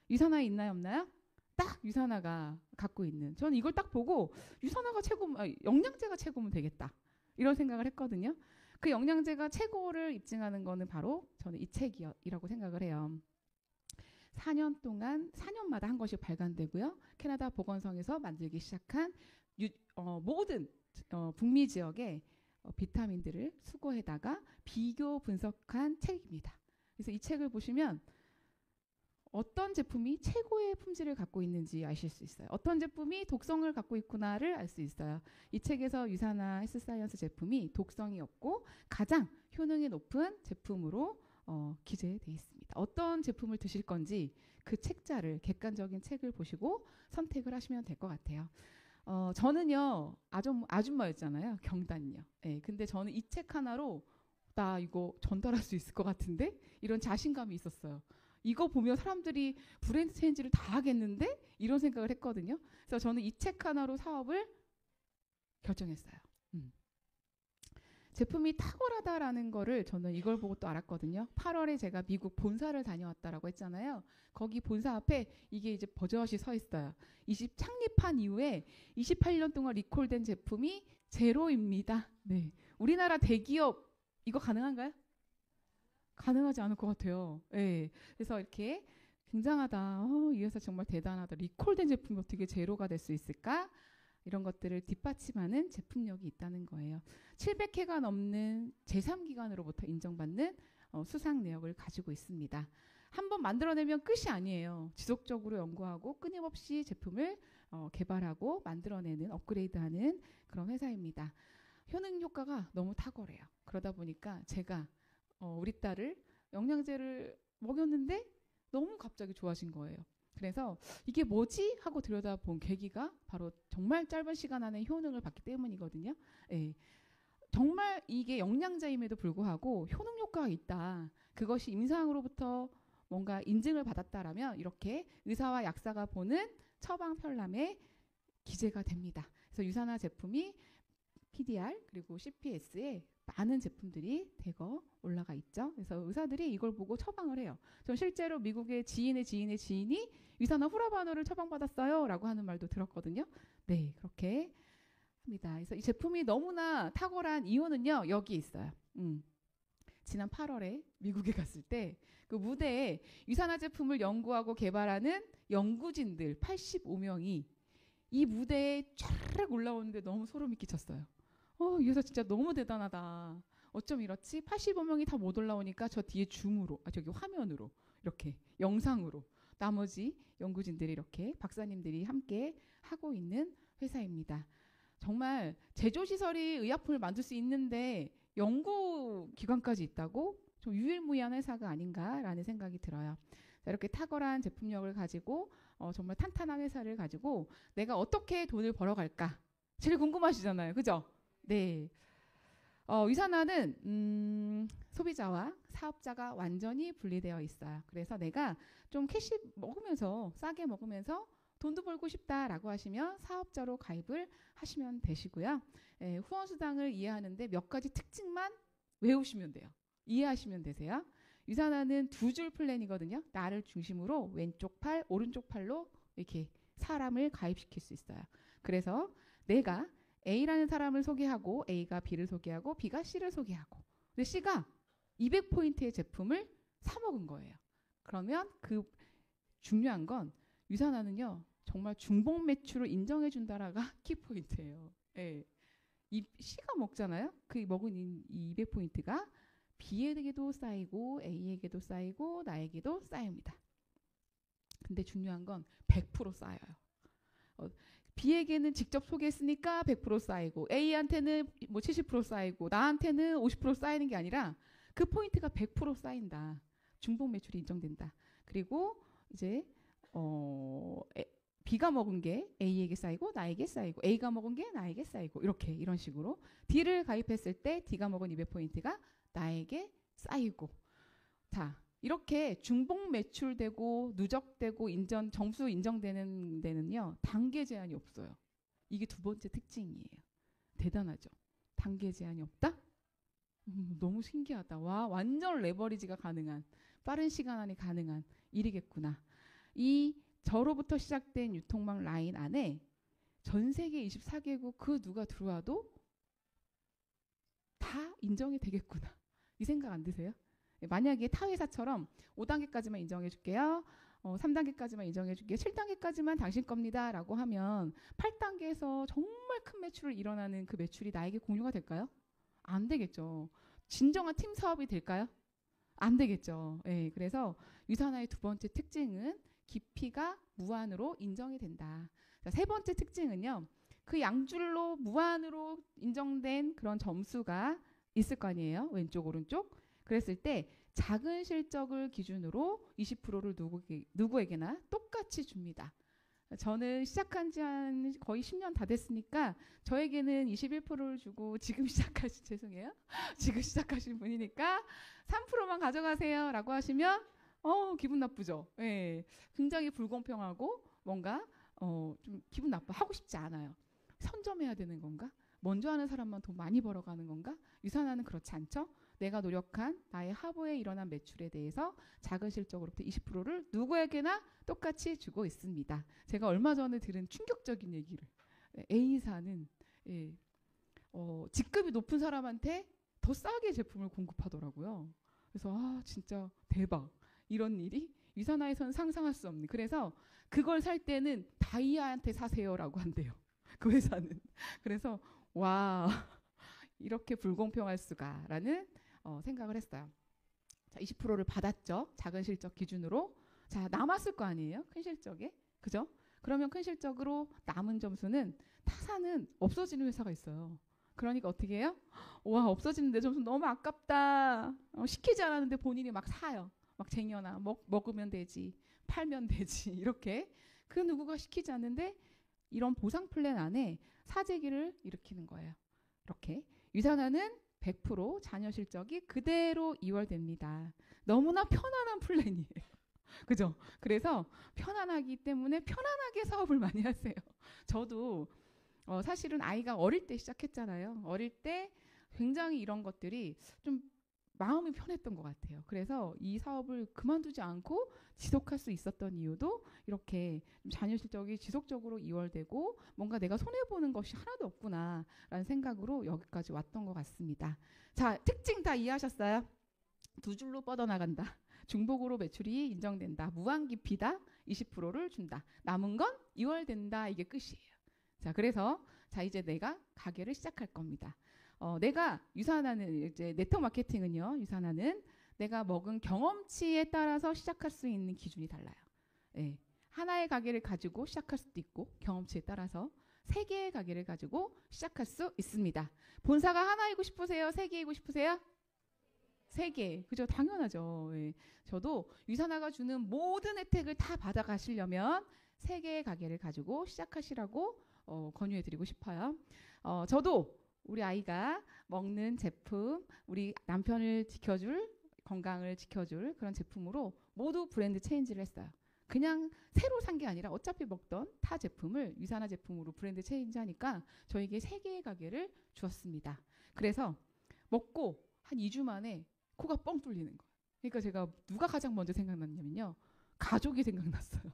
유산화 있나요, 없나요? 딱 유산화가 갖고 있는. 저는 이걸 딱 보고 유산화가 영양제가 최고면 되겠다 이런 생각을 했거든요. 그 영양제가 최고를 입증하는 거는 바로 저는 이 책이라고 생각을 해요. 4년마다 한 것이 발간되고요. 캐나다 보건성에서 만들기 시작한 모든 북미 지역의 비타민들을 수거해다가 비교 분석한 책입니다. 그래서 이 책을 보시면 어떤 제품이 최고의 품질을 갖고 있는지 아실 수 있어요. 어떤 제품이 독성을 갖고 있구나를 알 수 있어요. 이 책에서 유산화 헬스사이언스 제품이 독성이 없고 가장 효능이 높은 제품으로 기재되어 있습니다. 어떤 제품을 드실 건지 그 책자를 객관적인 책을 보시고 선택을 하시면 될 것 같아요. 저는요 아줌마였잖아요. 경단녀. 예, 근데 저는 이 책 하나로 나 이거 전달할 수 있을 것 같은데 이런 자신감이 있었어요. 이거 보면 사람들이 브랜드 체인지를 다 하겠는데 이런 생각을 했거든요. 그래서 저는 이 책 하나로 사업을 결정했어요. 제품이 탁월하다라는 거를 저는 이걸 보고 또 알았거든요. 8월에 제가 미국 본사를 다녀왔다라고 했잖아요. 거기 본사 앞에 이게 이제 버젓이 서 있어요. 창립한 이후에 28년 동안 리콜된 제품이 제로입니다. 네. 우리나라 대기업 이거 가능한가요? 가능하지 않을 것 같아요. 네. 그래서 이렇게 굉장하다. 이 회사 정말 대단하다. 리콜된 제품이 어떻게 제로가 될 수 있을까? 이런 것들을 뒷받침하는 제품력이 있다는 거예요. 700회가 넘는 제3기관으로부터 인정받는 수상 내역을 가지고 있습니다. 한번 만들어내면 끝이 아니에요. 지속적으로 연구하고 끊임없이 제품을 개발하고 만들어내는 업그레이드하는 그런 회사입니다. 효능 효과가 너무 탁월해요. 그러다 보니까 제가 우리 딸을 영양제를 먹였는데 너무 갑자기 좋아진 거예요. 그래서 이게 뭐지? 하고 들여다본 계기가 바로 정말 짧은 시간 안에 효능을 받기 때문이거든요. 예. 정말 이게 영양제임에도 불구하고 효능 효과가 있다. 그것이 임상으로부터 뭔가 인증을 받았다라면 이렇게 의사와 약사가 보는 처방 편람에 기재가 됩니다. 그래서 유산화 제품이 PDR 그리고 CPS에 많은 제품들이 대거 올라가 있죠. 그래서 의사들이 이걸 보고 처방을 해요. 전 실제로 미국의 지인의 지인이 유산화 후라바노를 처방받았어요 라고 하는 말도 들었거든요. 네, 그렇게 합니다. 그래서 이 제품이 너무나 탁월한 이유는요. 여기 있어요. 지난 8월에 미국에 갔을 때 그 무대에 유산화 제품을 연구하고 개발하는 연구진들 85명이 이 무대에 쫙 올라오는데 너무 소름이 끼쳤어요. 이 회사 진짜 너무 대단하다. 어쩜 이렇지? 85명이 다 못 올라오니까 저 뒤에 화면으로 이렇게 영상으로 나머지 연구진들이 이렇게 박사님들이 함께 하고 있는 회사입니다. 정말 제조시설이 의약품을 만들 수 있는데 연구기관까지 있다고? 좀 유일무이한 회사가 아닌가라는 생각이 들어요. 자, 이렇게 탁월한 제품력을 가지고 정말 탄탄한 회사를 가지고 내가 어떻게 돈을 벌어갈까? 제일 궁금하시잖아요. 그죠? 네. 유산화는 소비자와 사업자가 완전히 분리되어 있어요. 그래서 내가 좀 캐시 먹으면서 싸게 먹으면서 돈도 벌고 싶다라고 하시면 사업자로 가입을 하시면 되시고요. 후원수당을 이해하는데 몇 가지 특징만 외우시면 돼요. 이해하시면 되세요. 유산화는 두 줄 플랜이거든요. 나를 중심으로 왼쪽 팔, 오른쪽 팔로 이렇게 사람을 가입시킬 수 있어요. 그래서 내가 A라는 사람을 소개하고 A가 B를 소개하고 B가 C를 소개하고 근데 C가 200포인트의 제품을 사 먹은 거예요. 그러면 그 중요한 건 유산화는요. 정말 중복 매출을 인정해 준다라가 키포인트예요. 예. 이 C가 먹잖아요. 그 먹은 이 200포인트가 B에게도 쌓이고 A에게도 쌓이고 나에게도 쌓입니다. 근데 중요한 건 100% 쌓여요. B에게는 직접 소개했으니까 100% 쌓이고 A한테는 뭐 70% 쌓이고 나한테는 50% 쌓이는 게 아니라 그 포인트가 100% 쌓인다. 중복 매출이 인정된다. 그리고 이제 B가 먹은 게 A에게 쌓이고 나에게 쌓이고 A가 먹은 게 나에게 쌓이고 이런 식으로 D를 가입했을 때 D가 먹은 200포인트가 나에게 쌓이고 자 이렇게 중복 매출되고 누적되고 점수 인정되는 데는요 단계 제한이 없어요. 이게 두 번째 특징이에요. 대단하죠. 단계 제한이 없다? 너무 신기하다. 와 완전 레버리지가 가능한 빠른 시간 안에 가능한 일이겠구나. 이 저로부터 시작된 유통망 라인 안에 전 세계 24개국 그 누가 들어와도 다 인정이 되겠구나. 이 생각 안 드세요? 만약에 타 회사처럼 5단계까지만 인정해 줄게요. 3단계까지만 인정해 줄게요. 7단계까지만 당신 겁니다. 라고 하면 8단계에서 정말 큰 매출을 일어나는 그 매출이 나에게 공유가 될까요? 안 되겠죠. 진정한 팀 사업이 될까요? 안 되겠죠. 예, 그래서 유산화의 두 번째 특징은 깊이가 무한으로 인정이 된다. 자, 세 번째 특징은요. 그 양줄로 무한으로 인정된 그런 점수가 있을 거 아니에요. 왼쪽 오른쪽. 그랬을 때 작은 실적을 기준으로 20%를 누구에게나 똑같이 줍니다. 저는 시작한 지 한 거의 10년 다 됐으니까 저에게는 21%를 주고 지금 시작하신 분이니까 3%만 가져가세요 라고 하시면 기분 나쁘죠. 예, 굉장히 불공평하고 뭔가 좀 기분 나빠 하고 싶지 않아요. 선점해야 되는 건가? 먼저 하는 사람만 돈 많이 벌어가는 건가? 유산화는 그렇지 않죠. 내가 노력한 나의 하부에 일어난 매출에 대해서 작은 실적으로부터 20%를 누구에게나 똑같이 주고 있습니다. 제가 얼마 전에 들은 충격적인 얘기를 A사는 직급이 높은 사람한테 더 싸게 제품을 공급하더라고요. 그래서 진짜 대박. 이런 일이 유산화에서는 상상할 수 없는. 그래서 그걸 살 때는 다이아한테 사세요라고 한대요. 그 회사는. 그래서 와 이렇게 불공평할 수가라는 생각을 했어요. 자, 20%를 받았죠. 작은 실적 기준으로. 자, 남았을 거 아니에요. 큰 실적에. 그죠? 그러면 큰 실적으로 남은 점수는 타사는 없어지는 회사가 있어요. 그러니까 어떻게 해요? 와 없어지는 내 점수 너무 아깝다. 시키지 않았는데 본인이 막 사요. 막 쟁여놔. 먹으면 되지. 팔면 되지. 이렇게. 그 누구가 시키지 않는데 이런 보상 플랜 안에 사재기를 일으키는 거예요. 이렇게. 유산화는 100% 자녀 실적이 그대로 이월됩니다. 너무나 편안한 플랜이에요. 그죠? 그래서 편안하기 때문에 편안하게 사업을 많이 하세요. 저도 사실은 아이가 어릴 때 시작했잖아요. 어릴 때 굉장히 이런 것들이 좀 마음이 편했던 것 같아요. 그래서 이 사업을 그만두지 않고 지속할 수 있었던 이유도 이렇게 자녀 실적이 지속적으로 이월되고 뭔가 내가 손해보는 것이 하나도 없구나라는 생각으로 여기까지 왔던 것 같습니다. 자, 특징 다 이해하셨어요? 두 줄로 뻗어나간다. 중복으로 매출이 인정된다. 무한 깊이다. 20%를 준다. 남은 건 이월된다. 이게 끝이에요. 자, 그래서 이제 내가 가게를 시작할 겁니다. 내가 유산화는 이제 네트워크 마케팅은요. 유산화는 내가 먹은 경험치에 따라서 시작할 수 있는 기준이 달라요. 예. 하나의 가게를 가지고 시작할 수도 있고 경험치에 따라서 3개의 가게를 가지고 시작할 수 있습니다. 본사가 하나이고 싶으세요? 3개이고 싶으세요? 3개. 그죠? 당연하죠. 예. 저도 유산화가 주는 모든 혜택을 다 받아가시려면 3개의 가게를 가지고 시작하시라고 권유해드리고 싶어요. 저도 우리 아이가 먹는 제품, 우리 남편을 지켜줄, 건강을 지켜줄 그런 제품으로 모두 브랜드 체인지를 했어요. 그냥 새로 산 게 아니라 어차피 먹던 타 제품을 유산화 제품으로 브랜드 체인지하니까 저에게 3개의 가게를 주었습니다. 그래서 먹고 한 2주 만에 코가 뻥 뚫리는 거예요. 그러니까 제가 누가 가장 먼저 생각났냐면요. 가족이 생각났어요.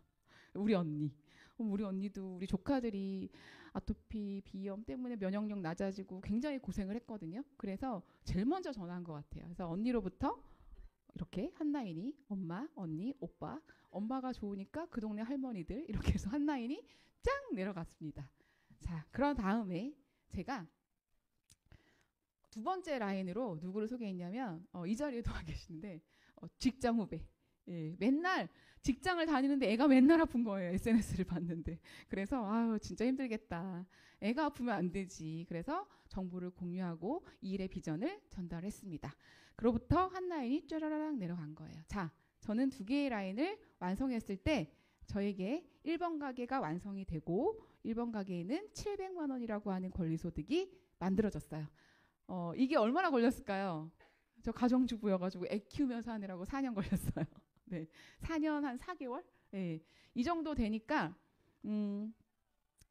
우리 언니. 우리 언니도 우리 조카들이 아토피, 비염 때문에 면역력 낮아지고 굉장히 고생을 했거든요. 그래서 제일 먼저 전화한 것 같아요. 그래서 언니로부터 이렇게 한 라인이 엄마, 언니, 오빠, 엄마가 좋으니까 그 동네 할머니들 이렇게 해서 한 라인이 쫙 내려갔습니다. 자, 그런 다음에 제가 2번째 라인으로 누구를 소개했냐면 이 자리에도 와 계시는데 직장 후배. 예, 맨날 직장을 다니는데 애가 맨날 아픈 거예요. SNS를 봤는데. 그래서 아유 진짜 힘들겠다. 애가 아프면 안 되지. 그래서 정보를 공유하고 이 일의 비전을 전달했습니다. 그로부터 한 라인이 쫘라락 내려간 거예요. 자, 저는 2개의 라인을 완성했을 때 저에게 1번 가게가 완성이 되고 1번 가게에는 700만 원이라고 하는 권리소득이 만들어졌어요. 이게 얼마나 걸렸을까요? 저 가정주부여가지고 애 키우면서 하느라고 4년 걸렸어요. 네, 4년 한 4개월? 네, 이 정도 되니까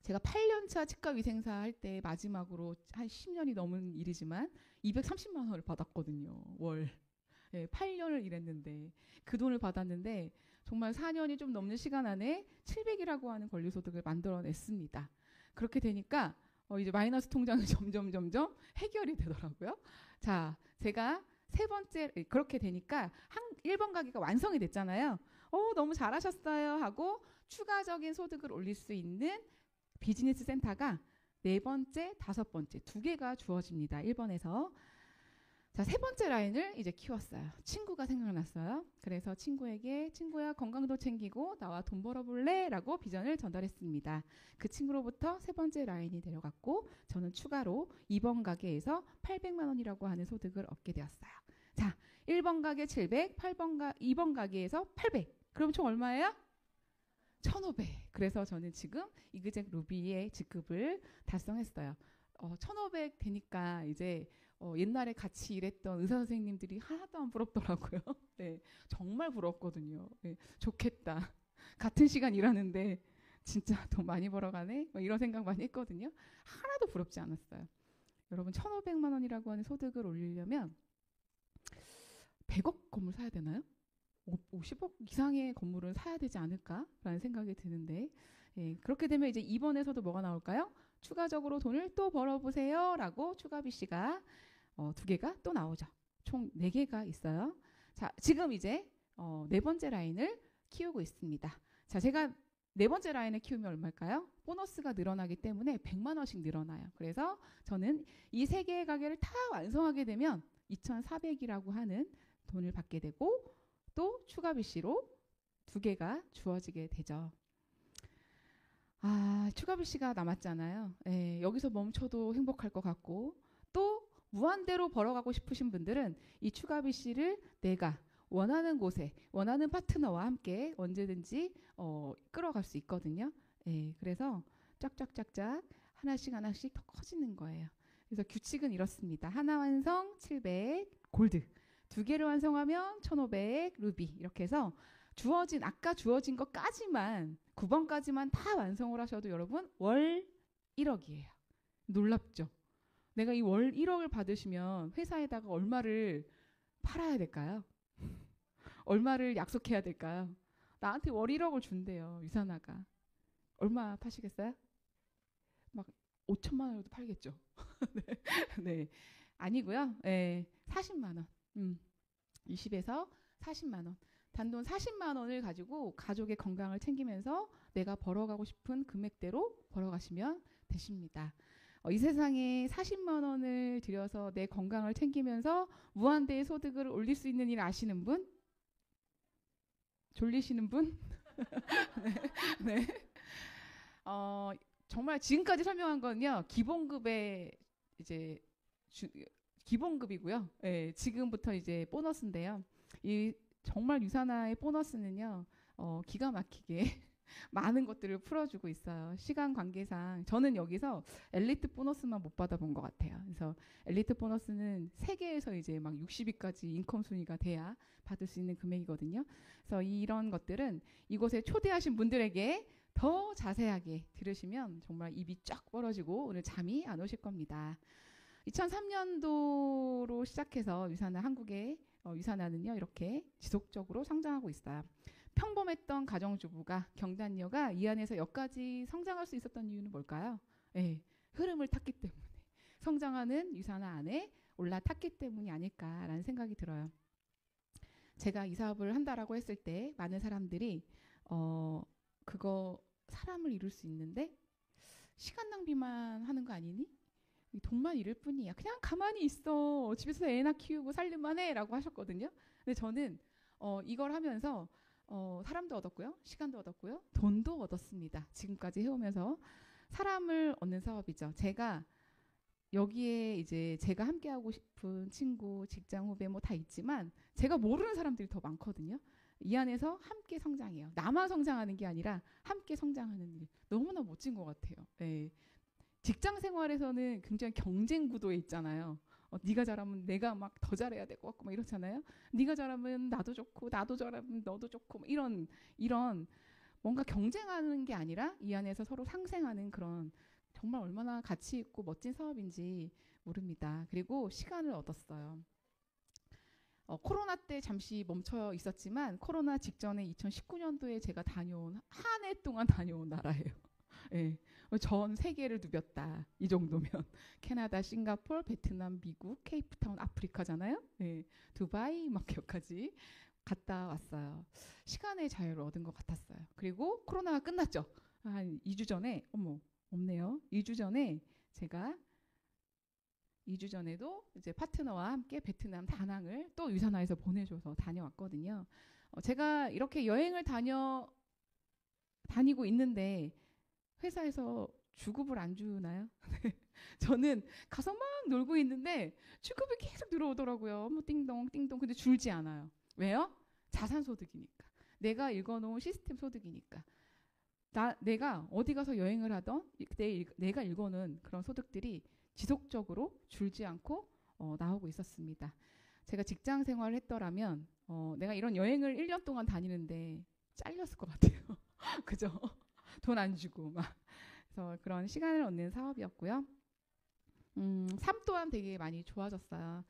제가 8년차 치과위생사 할 때 마지막으로 한 10년이 넘은 일이지만 230만 원을 받았거든요. 월. 네, 8년을 일했는데 그 돈을 받았는데 정말 4년이 좀 넘는 시간 안에 700이라고 하는 권리소득을 만들어냈습니다. 그렇게 되니까 이제 마이너스 통장이 점점 해결이 되더라고요. 자, 제가 3번째 그렇게 되니까 1번 가게가 완성이 됐잖아요. 너무 잘하셨어요 하고 추가적인 소득을 올릴 수 있는 비즈니스 센터가 4번째, 5번째 2개가 주어집니다. 1번에서. 자, 3번째 라인을 이제 키웠어요. 친구가 생각났어요. 그래서 친구에게 친구야 건강도 챙기고 나와 돈 벌어볼래? 라고 비전을 전달했습니다. 그 친구로부터 3번째 라인이 내려갔고 저는 추가로 2번 가게에서 800만 원이라고 하는 소득을 얻게 되었어요. 자, 1번 가게 700, 2번 가게에서 800. 그럼 총 얼마예요? 1,500. 그래서 저는 지금 이그젝 루비의 직급을 달성했어요. 1,500 되니까 이제 옛날에 같이 일했던 의사 선생님들이 하나도 안 부럽더라고요. 네, 정말 부럽거든요. 네, 좋겠다. 같은 시간 일하는데 진짜 돈 많이 벌어가네. 이런 생각 많이 했거든요. 하나도 부럽지 않았어요. 여러분 1,500만 원이라고 하는 소득을 올리려면 100억 건물 사야 되나요? 50억 이상의 건물을 사야 되지 않을까라는 생각이 드는데 그렇게 되면 이제 2번에서도 뭐가 나올까요? 추가적으로 돈을 또 벌어보세요 라고 추가비 씨가 2개가 또 나오죠. 총 4개가 있어요. 자, 지금 이제 4번째 라인을 키우고 있습니다. 자, 제가 4번째 라인을 키우면 얼마일까요? 보너스가 늘어나기 때문에 100만 원씩 늘어나요. 그래서 저는 이 3개의 가게를 다 완성하게 되면 2,400이라고 하는 돈을 받게 되고 또 추가비 씨로 2개가 주어지게 되죠. 추가비 씨가 남았잖아요. 여기서 멈춰도 행복할 것 같고 또 무한대로 벌어가고 싶으신 분들은 이 추가비 씨를 내가 원하는 곳에 원하는 파트너와 함께 언제든지 끌어갈 수 있거든요. 그래서 쫙쫙쫙쫙 하나씩 더 커지는 거예요. 그래서 규칙은 이렇습니다. 하나 완성 700 골드, 2개를 완성하면 1,500 루비 이렇게 해서 아까 주어진 것까지만 9번까지만 다 완성을 하셔도 여러분 월 1억이에요. 놀랍죠? 내가 이 월 1억을 받으시면 회사에다가 얼마를 팔아야 될까요? 얼마를 약속해야 될까요? 나한테 월 1억을 준대요. 유산화가. 얼마 파시겠어요? 막 5천만 원도 팔겠죠. 네. 아니고요. 40만 원. 20에서 40만 원. 단돈 40만 원을 가지고 가족의 건강을 챙기면서 내가 벌어가고 싶은 금액대로 벌어가시면 되십니다. 이 세상에 40만 원을 들여서 내 건강을 챙기면서 무한대의 소득을 올릴 수 있는 일 아시는 분? 졸리시는 분? 네. 정말 지금까지 설명한 건요. 기본급의 이제 기본급이고요. 지금부터 이제 보너스인데요. 이 정말 유산화의 보너스는요. 기가 막히게 많은 것들을 풀어주고 있어요. 시간 관계상 저는 여기서 엘리트 보너스만 못 받아본 것 같아요. 그래서 엘리트 보너스는 세계에서 이제 막 60위까지 인컴 순위가 돼야 받을 수 있는 금액이거든요. 그래서 이런 것들은 이곳에 초대하신 분들에게 더 자세하게 들으시면 정말 입이 쫙 벌어지고 오늘 잠이 안 오실 겁니다. 2003년도로 시작해서 유산화 한국의 유산화는요 이렇게 지속적으로 성장하고 있어요. 평범했던 가정주부가 경단녀가 이 안에서 여기까지 성장할 수 있었던 이유는 뭘까요? 네, 흐름을 탔기 때문에 성장하는 유산화 안에 올라탔기 때문이 아닐까라는 생각이 들어요. 제가 이 사업을 한다라고 했을 때 많은 사람들이 그거 사람을 이룰 수 있는데 시간 낭비만 하는 거 아니니? 돈만 잃을 뿐이야. 그냥 가만히 있어. 집에서 애나 키우고 살림만 해라고 하셨거든요. 근데 저는 이걸 하면서 사람도 얻었고요. 시간도 얻었고요. 돈도 얻었습니다. 지금까지 해오면서 사람을 얻는 사업이죠. 제가 여기에 이제 제가 함께하고 싶은 친구, 직장 후배 뭐 다 있지만 제가 모르는 사람들이 더 많거든요. 이 안에서 함께 성장해요. 나만 성장하는 게 아니라 함께 성장하는 일. 너무나 멋진 것 같아요. 네. 직장 생활에서는 굉장히 경쟁 구도에 있잖아요. 네가 잘하면 내가 막 더 잘해야 될 것 같고 막 이렇잖아요. 네가 잘하면 나도 좋고 나도 잘하면 너도 좋고 이런 뭔가 경쟁하는 게 아니라 이 안에서 서로 상생하는 그런 정말 얼마나 가치 있고 멋진 사업인지 모릅니다. 그리고 시간을 얻었어요. 코로나 때 잠시 멈춰 있었지만 코로나 직전에 2019년도에 제가 다녀온 한 해 동안 다녀온 나라예요. 네. 전 세계를 누볐다. 이 정도면 캐나다, 싱가포르, 베트남, 미국, 케이프타운, 아프리카잖아요. 네. 두바이 막 여기까지 갔다 왔어요. 시간의 자유를 얻은 것 같았어요. 그리고 코로나가 끝났죠. 한 2주 전에 없네요. 2주 전에 제가 2주 전에도 이제 파트너와 함께 베트남 다낭을 또 유산화에서 보내줘서 다녀왔거든요. 제가 이렇게 여행을 다니고 있는데 회사에서 주급을 안 주나요? 저는 가서 막 놀고 있는데 주급이 계속 들어오더라고요. 뭐 띵동 띵동. 근데 줄지 않아요. 왜요? 자산소득이니까. 내가 읽어놓은 시스템 소득이니까. 내가 어디 가서 여행을 하던 내가 읽어놓은 그런 소득들이 지속적으로 줄지 않고 나오고 있었습니다. 제가 직장 생활을 했더라면 내가 이런 여행을 1년 동안 다니는데 잘렸을 것 같아요. 그죠? 돈 안 주고 막. 그래서 그런 시간을 얻는 사업이었고요. 삶 또한 되게 많이 좋아졌어요.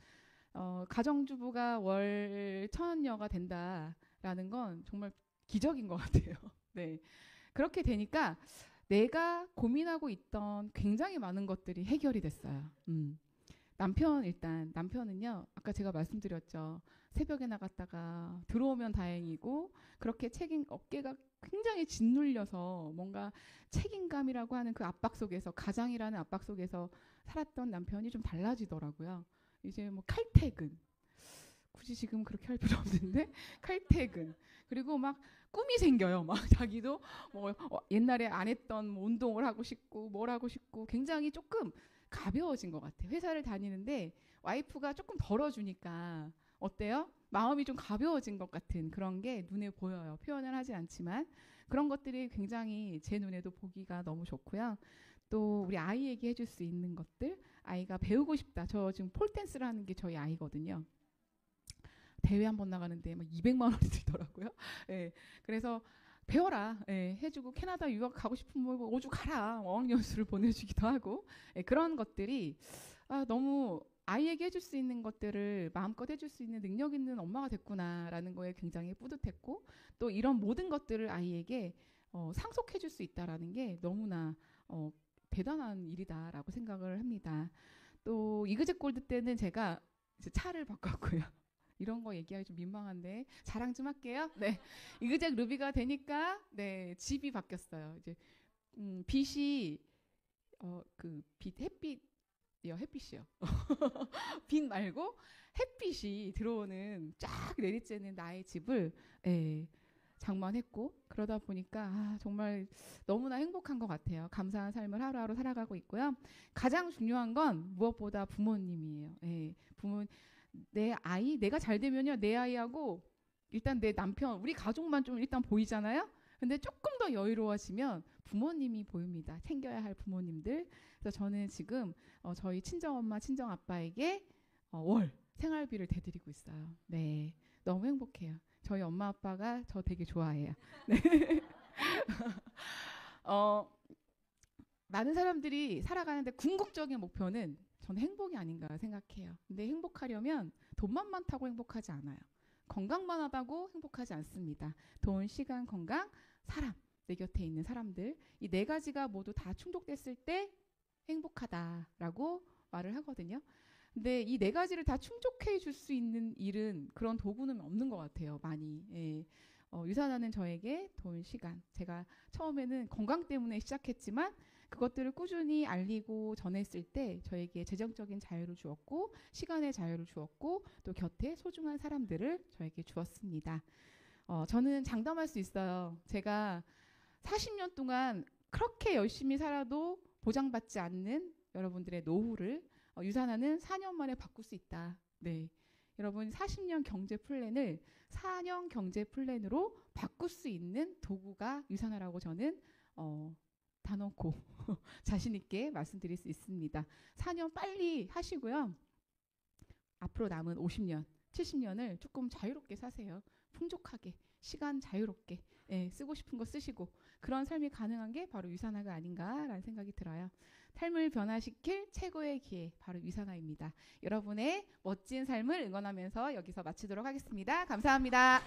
가정주부가 월 1,000여가 된다라는 건 정말 기적인 것 같아요. 네. 그렇게 되니까 내가 고민하고 있던 굉장히 많은 것들이 해결이 됐어요. 남편은요, 아까 제가 말씀드렸죠. 새벽에 나갔다가 들어오면 다행이고, 그렇게 어깨가 굉장히 짓눌려서 뭔가 책임감이라고 하는 그 압박 속에서, 가장이라는 압박 속에서 살았던 남편이 좀 달라지더라고요. 이제 뭐 칼퇴근. 굳이 지금 그렇게 할 필요 없는데, 칼퇴근. 그리고 막 꿈이 생겨요. 막 자기도 뭐 옛날에 안 했던 뭐 운동을 하고 싶고, 뭘 하고 싶고, 굉장히 조금 가벼워진 것 같아요. 회사를 다니는데 와이프가 조금 덜어주니까 어때요? 마음이 좀 가벼워진 것 같은 그런 게 눈에 보여요. 표현을 하지 않지만 그런 것들이 굉장히 제 눈에도 보기가 너무 좋고요. 또 우리 아이에게 해줄 수 있는 것들, 아이가 배우고 싶다. 저 지금 폴댄스를 하는 게 저희 아이거든요. 대회 한번 나가는데 막 200만 원이 들더라고요. 네, 그래서 배워라 해주고 캐나다 유학 가고 싶으면 뭐 5주 가라 어학연수를 보내주기도 하고 그런 것들이 너무 아이에게 해줄 수 있는 것들을 마음껏 해줄 수 있는 능력 있는 엄마가 됐구나라는 거에 굉장히 뿌듯했고 또 이런 모든 것들을 아이에게 상속해줄 수 있다라는 게 너무나 대단한 일이다라고 생각을 합니다. 또 이그젝 골드 때는 제가 이제 차를 바꿨고요. 이런 거 얘기하기 좀 민망한데 자랑 좀 할게요. 네, 이그젝 루비가 되니까 네 집이 바뀌었어요. 이제 빛이 햇빛이요. 빛 말고 햇빛이 들어오는 쫙 내리쬐는 나의 집을 장만했고 그러다 보니까 정말 너무나 행복한 것 같아요. 감사한 삶을 하루하루 살아가고 있고요. 가장 중요한 건 무엇보다 부모님이에요. 내 아이, 내가 잘 되면요, 내 아이하고 일단 내 남편, 우리 가족만 좀 일단 보이잖아요. 근데 조금 더 여유로워지면 부모님이 보입니다. 챙겨야 할 부모님들. 그래서 저는 지금 저희 친정엄마, 친정아빠에게 월 생활비를 대드리고 있어요. 네, 너무 행복해요. 저희 엄마 아빠가 저 되게 좋아해요. 네. 많은 사람들이 살아가는데 궁극적인 목표는 저는 행복이 아닌가 생각해요. 근데 행복하려면 돈만 많다고 행복하지 않아요. 건강만 하다고 행복하지 않습니다. 돈, 시간, 건강, 사람, 내 곁에 있는 사람들, 이 네 가지가 모두 다 충족됐을 때 행복하다라고 말을 하거든요. 근데 이 네 가지를 다 충족해 줄 수 있는 일은 그런 도구는 없는 것 같아요. 많이. 예. 유산하는 저에게 돈, 시간. 제가 처음에는 건강 때문에 시작했지만 그것들을 꾸준히 알리고 전했을 때 저에게 재정적인 자유를 주었고 시간의 자유를 주었고 또 곁에 소중한 사람들을 저에게 주었습니다. 저는 장담할 수 있어요. 제가 40년 동안 그렇게 열심히 살아도 보장받지 않는 여러분들의 노후를 유산하는 4년 만에 바꿀 수 있다. 네. 여러분 40년 경제 플랜을 4년 경제 플랜으로 바꿀 수 있는 도구가 유산하라고 저는 단언코 자신 있게 말씀드릴 수 있습니다. 4년 빨리 하시고요. 앞으로 남은 50년, 70년을 조금 자유롭게 사세요. 풍족하게, 시간 자유롭게 쓰고 싶은 거 쓰시고 그런 삶이 가능한 게 바로 유산화가 아닌가라는 생각이 들어요. 삶을 변화시킬 최고의 기회 바로 유산화입니다. 여러분의 멋진 삶을 응원하면서 여기서 마치도록 하겠습니다. 감사합니다.